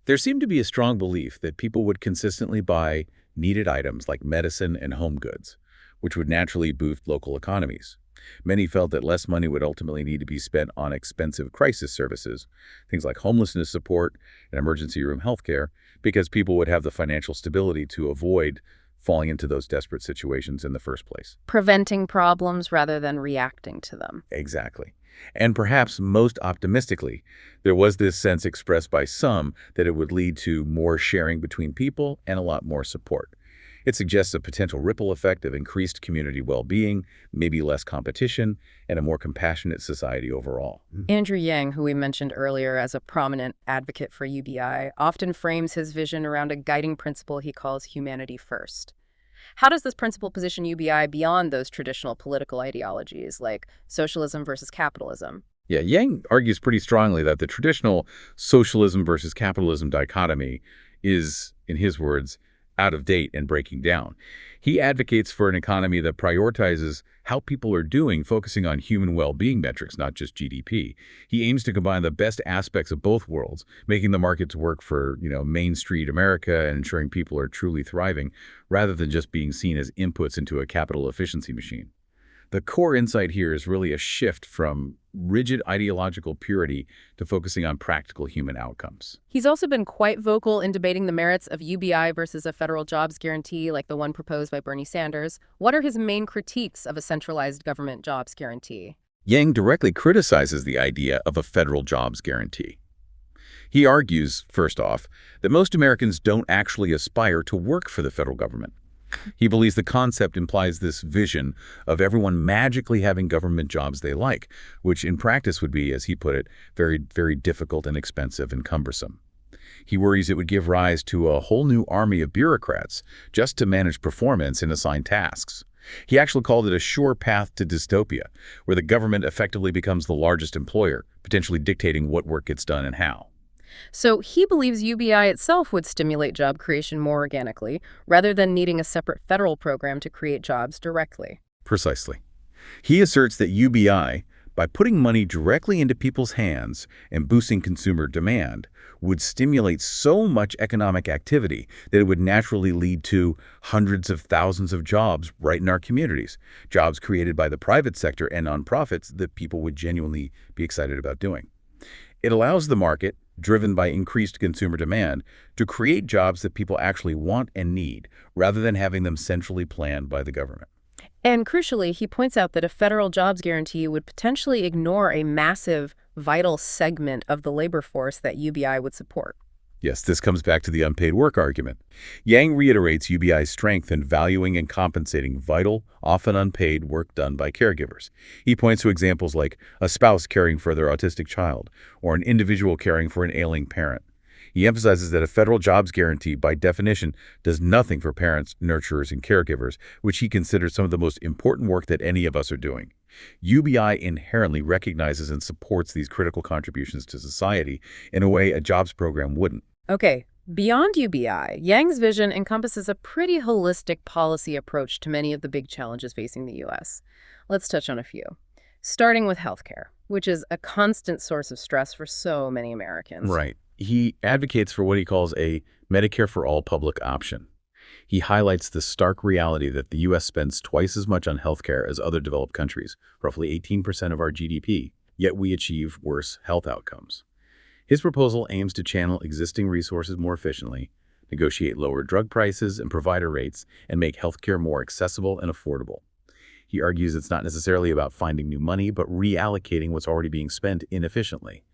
There seemed to be a strong belief that people would consistently buy needed items like medicine and home goods, which would naturally boost local economies. Many felt that less money would ultimately need to be spent on expensive crisis services, things like homelessness support and emergency room healthcare, because people would have the financial stability to avoid falling into those desperate situations in the first place. Preventing problems rather than reacting to them. Exactly. And perhaps most optimistically, there was this sense expressed by some that it would lead to more sharing between people and a lot more support. It suggests a potential ripple effect of increased community well-being, maybe less competition, and a more compassionate society overall. Andrew Yang, who we mentioned earlier as a prominent advocate for UBI, often frames his vision around a guiding principle he calls humanity first. How does this principle position UBI beyond those traditional political ideologies like socialism versus capitalism? Yeah, Yang argues pretty strongly that the traditional socialism versus capitalism dichotomy is, in his words, out of date and breaking down. He advocates for an economy that prioritizes how people are doing, focusing on human well-being metrics, not just GDP. He aims to combine the best aspects of both worlds, making the markets work for, Main Street America and ensuring people are truly thriving, rather than just being seen as inputs into a capital efficiency machine. The core insight here is really a shift from rigid ideological purity to focusing on practical human outcomes. He's also been quite vocal in debating the merits of UBI versus a federal jobs guarantee like the one proposed by Bernie Sanders. What are his main critiques of a centralized government jobs guarantee? Yang directly criticizes the idea of a federal jobs guarantee. He argues, first off, that most Americans don't actually aspire to work for the federal government. He believes the concept implies this vision of everyone magically having government jobs they like, which in practice would be, as he put it, very, very difficult and expensive and cumbersome. He worries it would give rise to a whole new army of bureaucrats just to manage performance and assign tasks. He actually called it a sure path to dystopia, where the government effectively becomes the largest employer, potentially dictating what work gets done and how. So he believes UBI itself would stimulate job creation more organically, rather than needing a separate federal program to create jobs directly. Precisely. He asserts that UBI, by putting money directly into people's hands and boosting consumer demand, would stimulate so much economic activity that it would naturally lead to hundreds of thousands of jobs right in our communities, jobs created by the private sector and nonprofits that people would genuinely be excited about doing. It allows the market, driven by increased consumer demand, to create jobs that people actually want and need, rather than having them centrally planned by the government. And crucially, he points out that a federal jobs guarantee would potentially ignore a massive, vital segment of the labor force that UBI would support. Yes, this comes back to the unpaid work argument. Yang reiterates UBI's strength in valuing and compensating vital, often unpaid work done by caregivers. He points to examples like a spouse caring for their autistic child or an individual caring for an ailing parent. He emphasizes that a federal jobs guarantee, by definition, does nothing for parents, nurturers, and caregivers, which he considers some of the most important work that any of us are doing. UBI inherently recognizes and supports these critical contributions to society in a way a jobs program wouldn't. Okay, beyond UBI, Yang's vision encompasses a pretty holistic policy approach to many of the big challenges facing the U.S. Let's touch on a few. Starting with healthcare, which is a constant source of stress for so many Americans. Right. He advocates for what he calls a Medicare for all public option. He highlights the stark reality that the U.S. spends twice as much on healthcare as other developed countries, roughly 18% of our GDP, yet we achieve worse health outcomes. His proposal aims to channel existing resources more efficiently, negotiate lower drug prices and provider rates, and make healthcare more accessible and affordable. He argues it's not necessarily about finding new money, but reallocating what's already being spent inefficiently.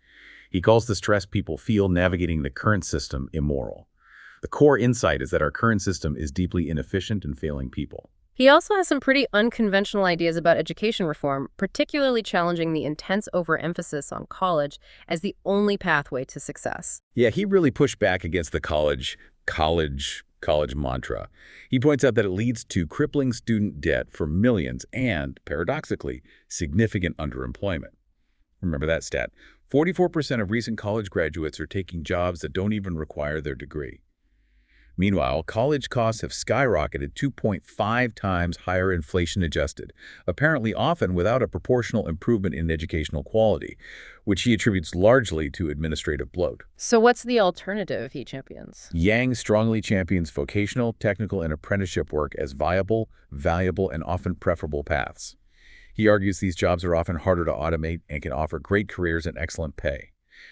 He calls the stress people feel navigating the current system immoral. The core insight is that our current system is deeply inefficient and failing people. He also has some pretty unconventional ideas about education reform, particularly challenging the intense overemphasis on college as the only pathway to success. Yeah, he really pushed back against the college mantra. He points out that it leads to crippling student debt for millions and, paradoxically, significant underemployment. Remember that stat. 44% of recent college graduates are taking jobs that don't even require their degree. Meanwhile, college costs have skyrocketed 2.5 times higher inflation adjusted, apparently often without a proportional improvement in educational quality, which he attributes largely to administrative bloat. So what's the alternative he champions? Yang strongly champions vocational, technical, and apprenticeship work as viable, valuable, and often preferable paths. He argues these jobs are often harder to automate and can offer great careers and excellent pay.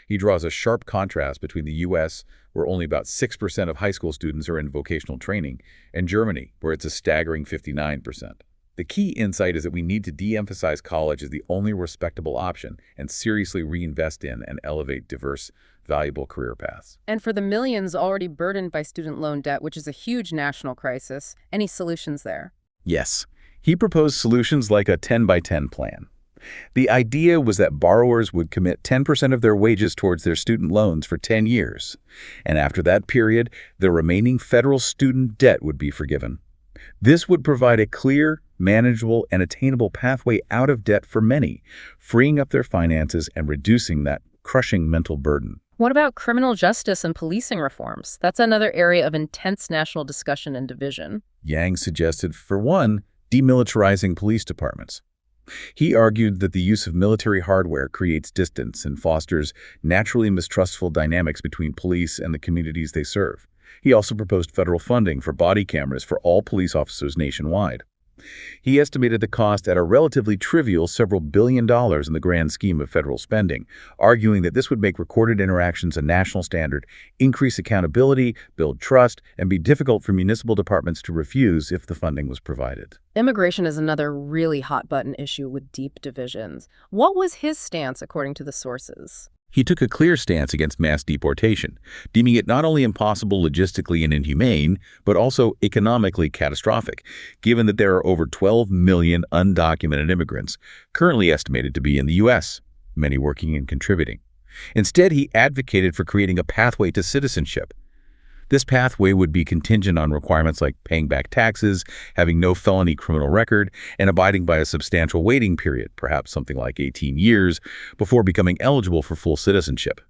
He draws a sharp contrast between the U.S., where only about 6% of high school students are in vocational training, and Germany, where it's a staggering 59%. The key insight is that we need to de-emphasize college as the only respectable option and seriously reinvest in and elevate diverse, valuable career paths. And for the millions already burdened by student loan debt, which is a huge national crisis, any solutions there? Yes, he proposed solutions like a 10 by 10 plan. The idea was that borrowers would commit 10% of their wages towards their student loans for 10 years, and after that period, the remaining federal student debt would be forgiven. This would provide a clear, manageable, and attainable pathway out of debt for many, freeing up their finances and reducing that crushing mental burden. What about criminal justice and policing reforms? That's another area of intense national discussion and division. Yang suggested, for one, demilitarizing police departments. He argued that the use of military hardware creates distance and fosters naturally mistrustful dynamics between police and the communities they serve. He also proposed federal funding for body cameras for all police officers nationwide. He estimated the cost at a relatively trivial several billion dollars in the grand scheme of federal spending, arguing that this would make recorded interactions a national standard, increase accountability, build trust, and be difficult for municipal departments to refuse if the funding was provided. Immigration is another really hot-button issue with deep divisions. What was his stance, according to the sources? He took a clear stance against mass deportation, deeming it not only impossible logistically and inhumane, but also economically catastrophic, given that there are over 12 million undocumented immigrants, currently estimated to be in the U.S., many working and contributing. Instead, he advocated for creating a pathway to citizenship. This pathway would be contingent on requirements like paying back taxes, having no felony criminal record, and abiding by a substantial waiting period, perhaps something like 18 years, before becoming eligible for full citizenship.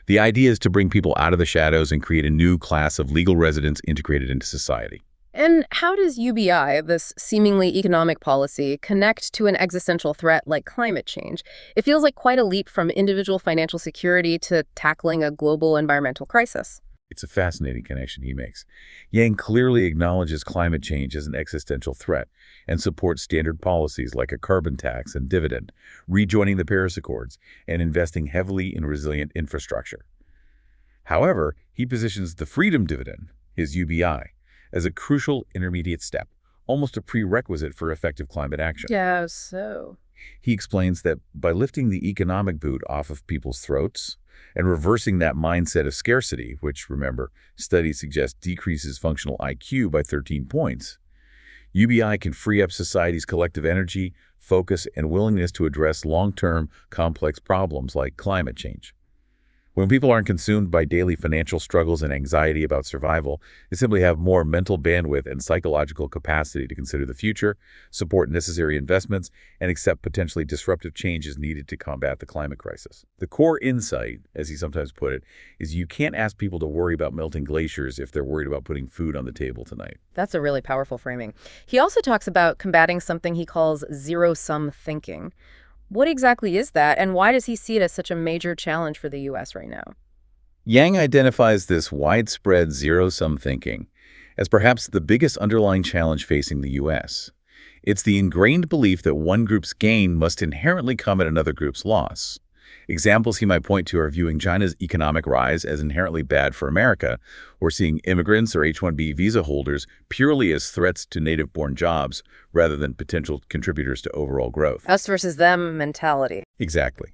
The idea is to bring people out of the shadows and create a new class of legal residents integrated into society. And how does UBI, this seemingly economic policy, connect to an existential threat like climate change? It feels like quite a leap from individual financial security to tackling a global environmental crisis. It's a fascinating connection he makes. Yang clearly acknowledges climate change as an existential threat and supports standard policies like a carbon tax and dividend, rejoining the Paris Accords, and investing heavily in resilient infrastructure. However, he positions the freedom dividend, his UBI, as a crucial intermediate step, almost a prerequisite for effective climate action. Yeah, so... He explains that by lifting the economic boot off of people's throats and reversing that mindset of scarcity, which, remember, studies suggest decreases functional IQ by 13 points, UBI can free up society's collective energy, focus, and willingness to address long-term, complex problems like climate change. When people aren't consumed by daily financial struggles and anxiety about survival, they simply have more mental bandwidth and psychological capacity to consider the future, support necessary investments, and accept potentially disruptive changes needed to combat the climate crisis. The core insight, as he sometimes put it, is you can't ask people to worry about melting glaciers if they're worried about putting food on the table tonight. That's a really powerful framing. He also talks about combating something he calls zero-sum thinking. What exactly is that, and why does he see it as such a major challenge for the U.S. right now? Yang identifies this widespread zero-sum thinking as perhaps the biggest underlying challenge facing the U.S. It's the ingrained belief that one group's gain must inherently come at another group's loss. Examples he might point to are viewing China's economic rise as inherently bad for America, or seeing immigrants or H-1B visa holders purely as threats to native-born jobs rather than potential contributors to overall growth. Us versus them mentality. Exactly.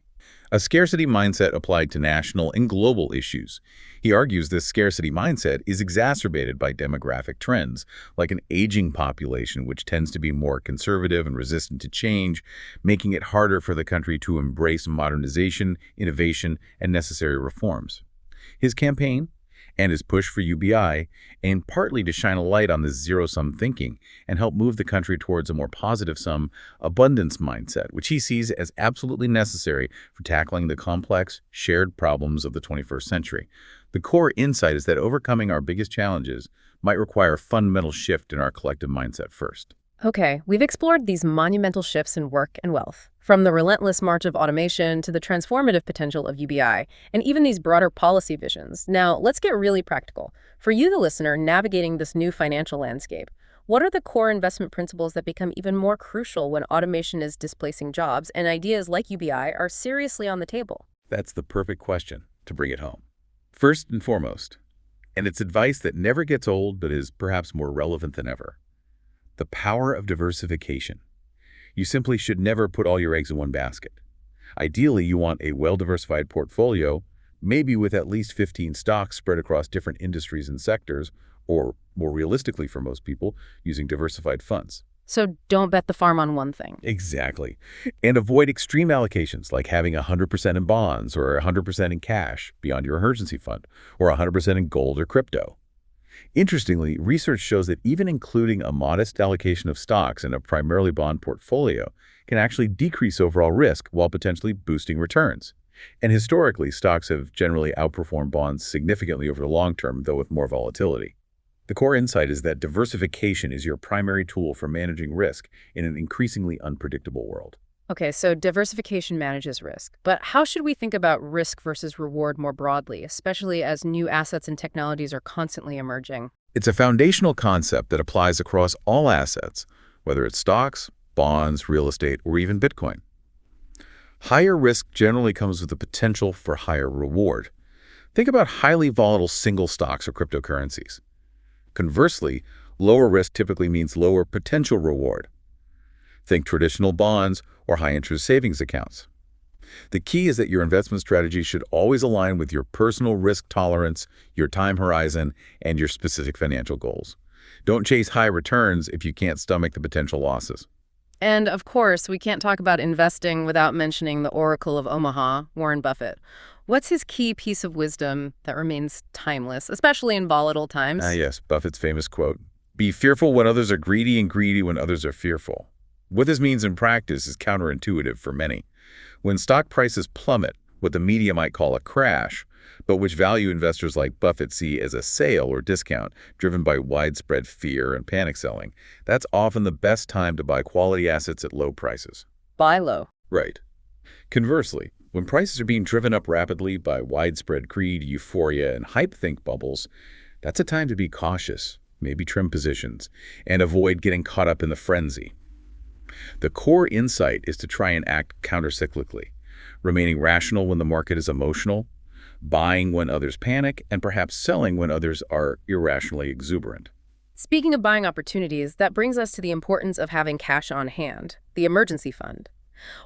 a scarcity mindset applied to national and global issues. He argues this scarcity mindset is exacerbated by demographic trends, like an aging population which tends to be more conservative and resistant to change, making it harder for the country to embrace modernization, innovation, and necessary reforms. His campaign and his push for UBI aim partly to shine a light on this zero-sum thinking and help move the country towards a more positive-sum abundance mindset, which he sees as absolutely necessary for tackling the complex, shared problems of the 21st century. The core insight is that overcoming our biggest challenges might require a fundamental shift in our collective mindset first. Okay, we've explored these monumental shifts in work and wealth, from the relentless march of automation to the transformative potential of UBI, and even these broader policy visions. Now, let's get really practical. For you, the listener, navigating this new financial landscape, what are the core investment principles that become even more crucial when automation is displacing jobs and ideas like UBI are seriously on the table? That's the perfect question to bring it home. First and foremost, and it's advice that never gets old but is perhaps more relevant than ever, the power of diversification. You simply should never put all your eggs in one basket. Ideally, you want a well-diversified portfolio, maybe with at least 15 stocks spread across different industries and sectors, or more realistically for most people, using diversified funds. So don't bet the farm on one thing. Exactly. And avoid extreme allocations like having 100% in bonds or 100% in cash beyond your emergency fund, or 100% in gold or crypto. Interestingly, research shows that even including a modest allocation of stocks in a primarily bond portfolio can actually decrease overall risk while potentially boosting returns. And historically, stocks have generally outperformed bonds significantly over the long term, though with more volatility. The core insight is that diversification is your primary tool for managing risk in an increasingly unpredictable world. Okay, so diversification manages risk. But how should we think about risk versus reward more broadly, especially as new assets and technologies are constantly emerging? It's a foundational concept that applies across all assets, whether it's stocks, bonds, real estate, or even Bitcoin. Higher risk generally comes with the potential for higher reward. Think about highly volatile single stocks or cryptocurrencies. Conversely, lower risk typically means lower potential reward. Think traditional bonds or high-interest savings accounts. The key is that your investment strategy should always align with your personal risk tolerance, your time horizon, and your specific financial goals. Don't chase high returns if you can't stomach the potential losses. And of course, we can't talk about investing without mentioning the Oracle of Omaha, Warren Buffett. What's his key piece of wisdom that remains timeless, especially in volatile times? Yes, Buffett's famous quote, "Be fearful when others are greedy and greedy when others are fearful." What this means in practice is counterintuitive for many. When stock prices plummet, what the media might call a crash, but which value investors like Buffett see as a sale or discount driven by widespread fear and panic selling, that's often the best time to buy quality assets at low prices. Buy low. Right. Conversely, when prices are being driven up rapidly by widespread greed, euphoria, and hype-think bubbles, that's a time to be cautious, maybe trim positions, and avoid getting caught up in the frenzy. The core insight is to try and act countercyclically, remaining rational when the market is emotional, buying when others panic, and perhaps selling when others are irrationally exuberant. Speaking of buying opportunities, that brings us to the importance of having cash on hand, the emergency fund.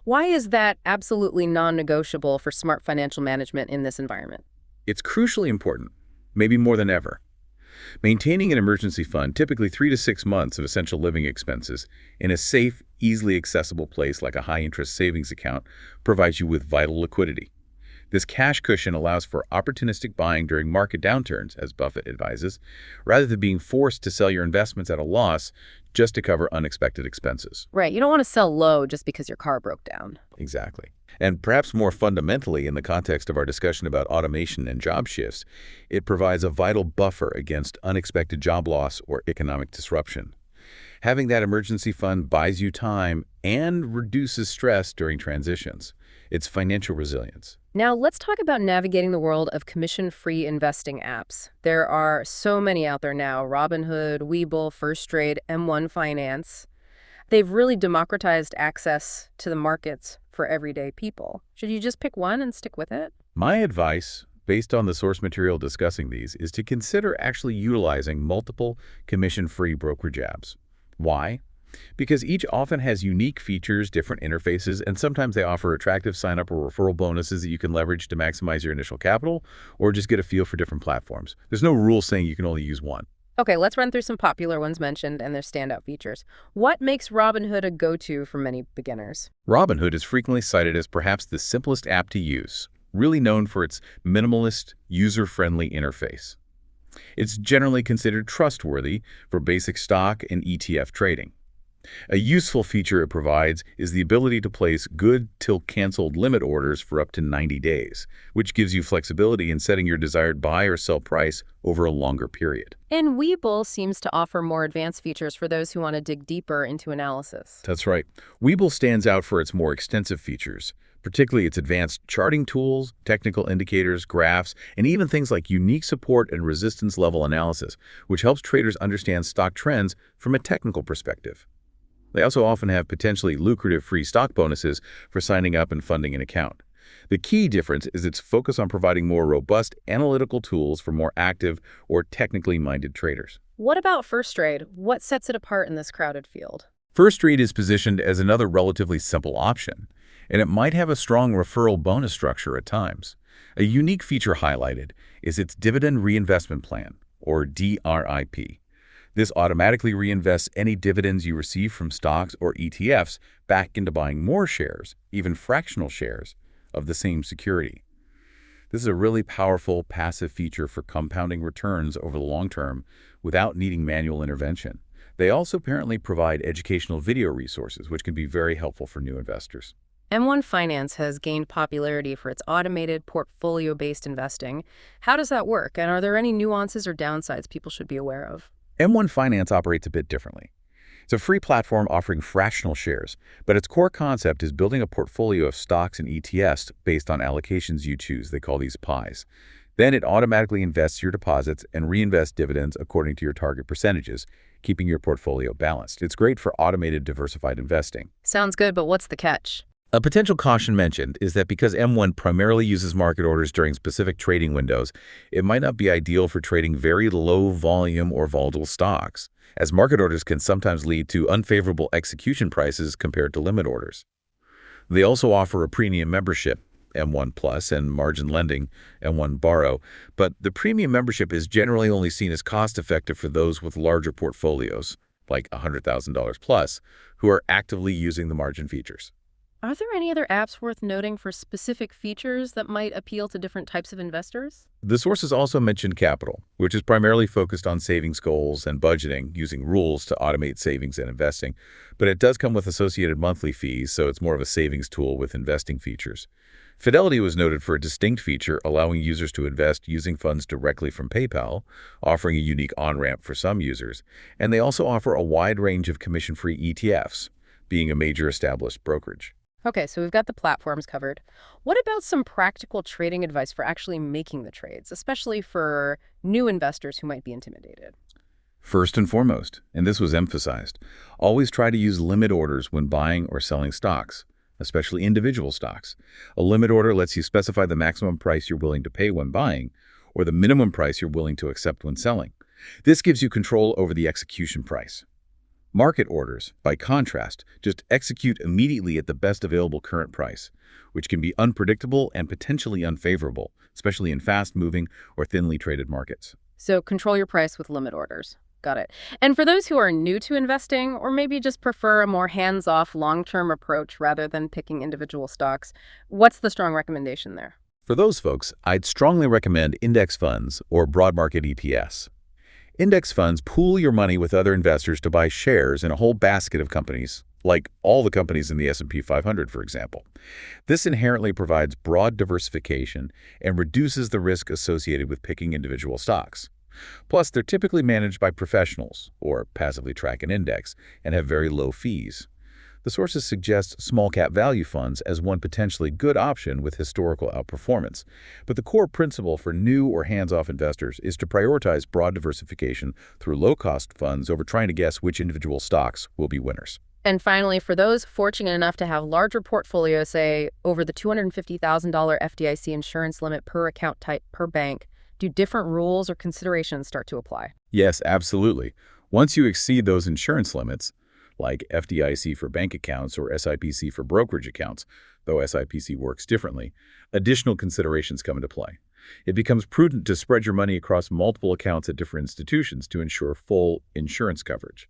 Why is that absolutely non-negotiable for smart financial management in this environment? It's crucially important, maybe more than ever. Maintaining an emergency fund, typically 3 to 6 months of essential living expenses, in a safe, easily accessible place like a high-interest savings account, provides you with vital liquidity. This cash cushion allows for opportunistic buying during market downturns, as Buffett advises, rather than being forced to sell your investments at a loss just to cover unexpected expenses. Right, you don't want to sell low just because your car broke down. Exactly. And perhaps more fundamentally, in the context of our discussion about automation and job shifts, it provides a vital buffer against unexpected job loss or economic disruption. Having that emergency fund buys you time and reduces stress during transitions. It's financial resilience. Now, let's talk about navigating the world of commission-free investing apps. There are so many out there now: Robinhood, Webull, First Trade, M1 Finance. They've really democratized access to the markets for everyday people. Should you just pick one and stick with it? My advice, based on the source material discussing these, is to consider actually utilizing multiple commission-free brokerage apps. Why? because each often has unique features, different interfaces, and sometimes they offer attractive sign-up or referral bonuses that you can leverage to maximize your initial capital or just get a feel for different platforms. There's no rule saying you can only use one. Okay, let's run through some popular ones mentioned and their standout features. What makes Robinhood a go-to for many beginners? Robinhood is frequently cited as perhaps the simplest app to use, really known for its minimalist, user-friendly interface. It's generally considered trustworthy for basic stock and ETF trading. A useful feature it provides is the ability to place good-till-canceled limit orders for up to 90 days, which gives you flexibility in setting your desired buy or sell price over a longer period. And Webull seems to offer more advanced features for those who want to dig deeper into analysis. That's right. Webull stands out for its more extensive features, particularly its advanced charting tools, technical indicators, graphs, and even things like unique support and resistance level analysis, which helps traders understand stock trends from a technical perspective. They also often have potentially lucrative free stock bonuses for signing up and funding an account. The key difference is its focus on providing more robust analytical tools for more active or technically minded traders. What about First Trade? What sets it apart in this crowded field? First Trade is positioned as another relatively simple option, and it might have a strong referral bonus structure at times. A unique feature highlighted is its Dividend Reinvestment Plan, or DRIP. This automatically reinvests any dividends you receive from stocks or ETFs back into buying more shares, even fractional shares, of the same security. This is a really powerful passive feature for compounding returns over the long term without needing manual intervention. They also apparently provide educational video resources, which can be very helpful for new investors. M1 Finance has gained popularity for its automated portfolio-based investing. How does that work, and are there any nuances or downsides people should be aware of? M1 Finance operates a bit differently. It's a free platform offering fractional shares, but its core concept is building a portfolio of stocks and ETFs based on allocations you choose. They call these pies. Then it automatically invests your deposits and reinvests dividends according to your target percentages, keeping your portfolio balanced. It's great for automated diversified investing. Sounds good, but what's the catch? A potential caution mentioned is that because M1 primarily uses market orders during specific trading windows, it might not be ideal for trading very low volume or volatile stocks, as market orders can sometimes lead to unfavorable execution prices compared to limit orders. They also offer a premium membership, M1 Plus, and margin lending, M1 Borrow, but the premium membership is generally only seen as cost-effective for those with larger portfolios, like $100,000 plus, who are actively using the margin features. Are there any other apps worth noting for specific features that might appeal to different types of investors? The sources also mentioned Capital, which is primarily focused on savings goals and budgeting, using rules to automate savings and investing, but it does come with associated monthly fees, so it's more of a savings tool with investing features. Fidelity was noted for a distinct feature allowing users to invest using funds directly from PayPal, offering a unique on-ramp for some users, and they also offer a wide range of commission-free ETFs, being a major established brokerage. Okay, so we've got the platforms covered. What about some practical trading advice for actually making the trades, especially for new investors who might be intimidated? First and foremost, and this was emphasized, always try to use limit orders when buying or selling stocks, especially individual stocks. A limit order lets you specify the maximum price you're willing to pay when buying or the minimum price you're willing to accept when selling. This gives you control over the execution price. Market orders, by contrast, just execute immediately at the best available current price, which can be unpredictable and potentially unfavorable, especially in fast-moving or thinly traded markets. So control your price with limit orders. Got it. And for those who are new to investing or maybe just prefer a more hands-off long-term approach rather than picking individual stocks, what's the strong recommendation there? For those folks, I'd strongly recommend index funds or broad market ETFs. Index funds pool your money with other investors to buy shares in a whole basket of companies, like all the companies in the S&P 500, for example. This inherently provides broad diversification and reduces the risk associated with picking individual stocks. Plus, they're typically managed by professionals, or passively track an index, and have very low fees. The sources suggest small-cap value funds as one potentially good option with historical outperformance. But the core principle for new or hands-off investors is to prioritize broad diversification through low-cost funds over trying to guess which individual stocks will be winners. And finally, for those fortunate enough to have larger portfolios, say over the $250,000 FDIC insurance limit per account type per bank, do different rules or considerations start to apply? Yes, absolutely. Once you exceed those insurance limits, like FDIC for bank accounts or SIPC for brokerage accounts, though SIPC works differently, additional considerations come into play. It becomes prudent to spread your money across multiple accounts at different institutions to ensure full insurance coverage.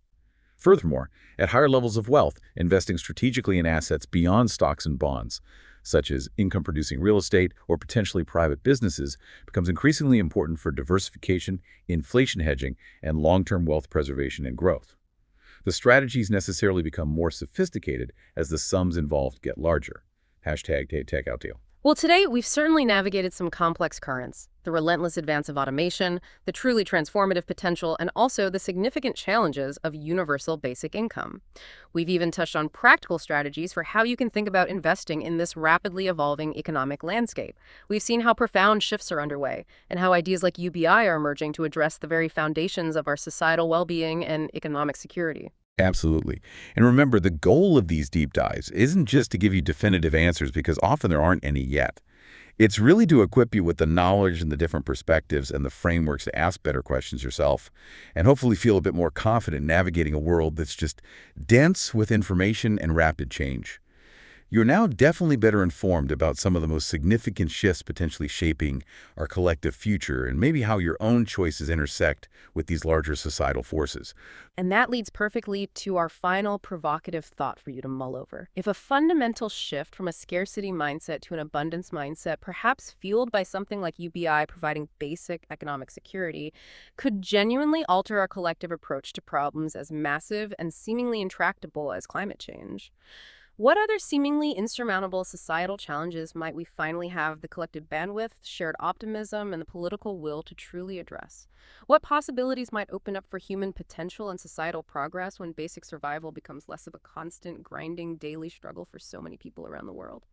Furthermore, at higher levels of wealth, investing strategically in assets beyond stocks and bonds, such as income-producing real estate or potentially private businesses, becomes increasingly important for diversification, inflation hedging, and long-term wealth preservation and growth. The strategies necessarily become more sophisticated as the sums involved get larger. Hashtag Tech Out Deal. Well, today we've certainly navigated some complex currents, the relentless advance of automation, the truly transformative potential, and also the significant challenges of universal basic income. We've even touched on practical strategies for how you can think about investing in this rapidly evolving economic landscape. We've seen how profound shifts are underway, and how ideas like UBI are emerging to address the very foundations of our societal well-being and economic security. Absolutely. And remember, the goal of these deep dives isn't just to give you definitive answers because often there aren't any yet. It's really to equip you with the knowledge and the different perspectives and the frameworks to ask better questions yourself and hopefully feel a bit more confident navigating a world that's just dense with information and rapid change. You're now definitely better informed about some of the most significant shifts potentially shaping our collective future and maybe how your own choices intersect with these larger societal forces. And that leads perfectly to our final provocative thought for you to mull over. If a fundamental shift from a scarcity mindset to an abundance mindset, perhaps fueled by something like UBI providing basic economic security, could genuinely alter our collective approach to problems as massive and seemingly intractable as climate change. What other seemingly insurmountable societal challenges might we finally have the collective bandwidth, shared optimism, and the political will to truly address? What possibilities might open up for human potential and societal progress when basic survival becomes less of a constant, grinding, daily struggle for so many people around the world?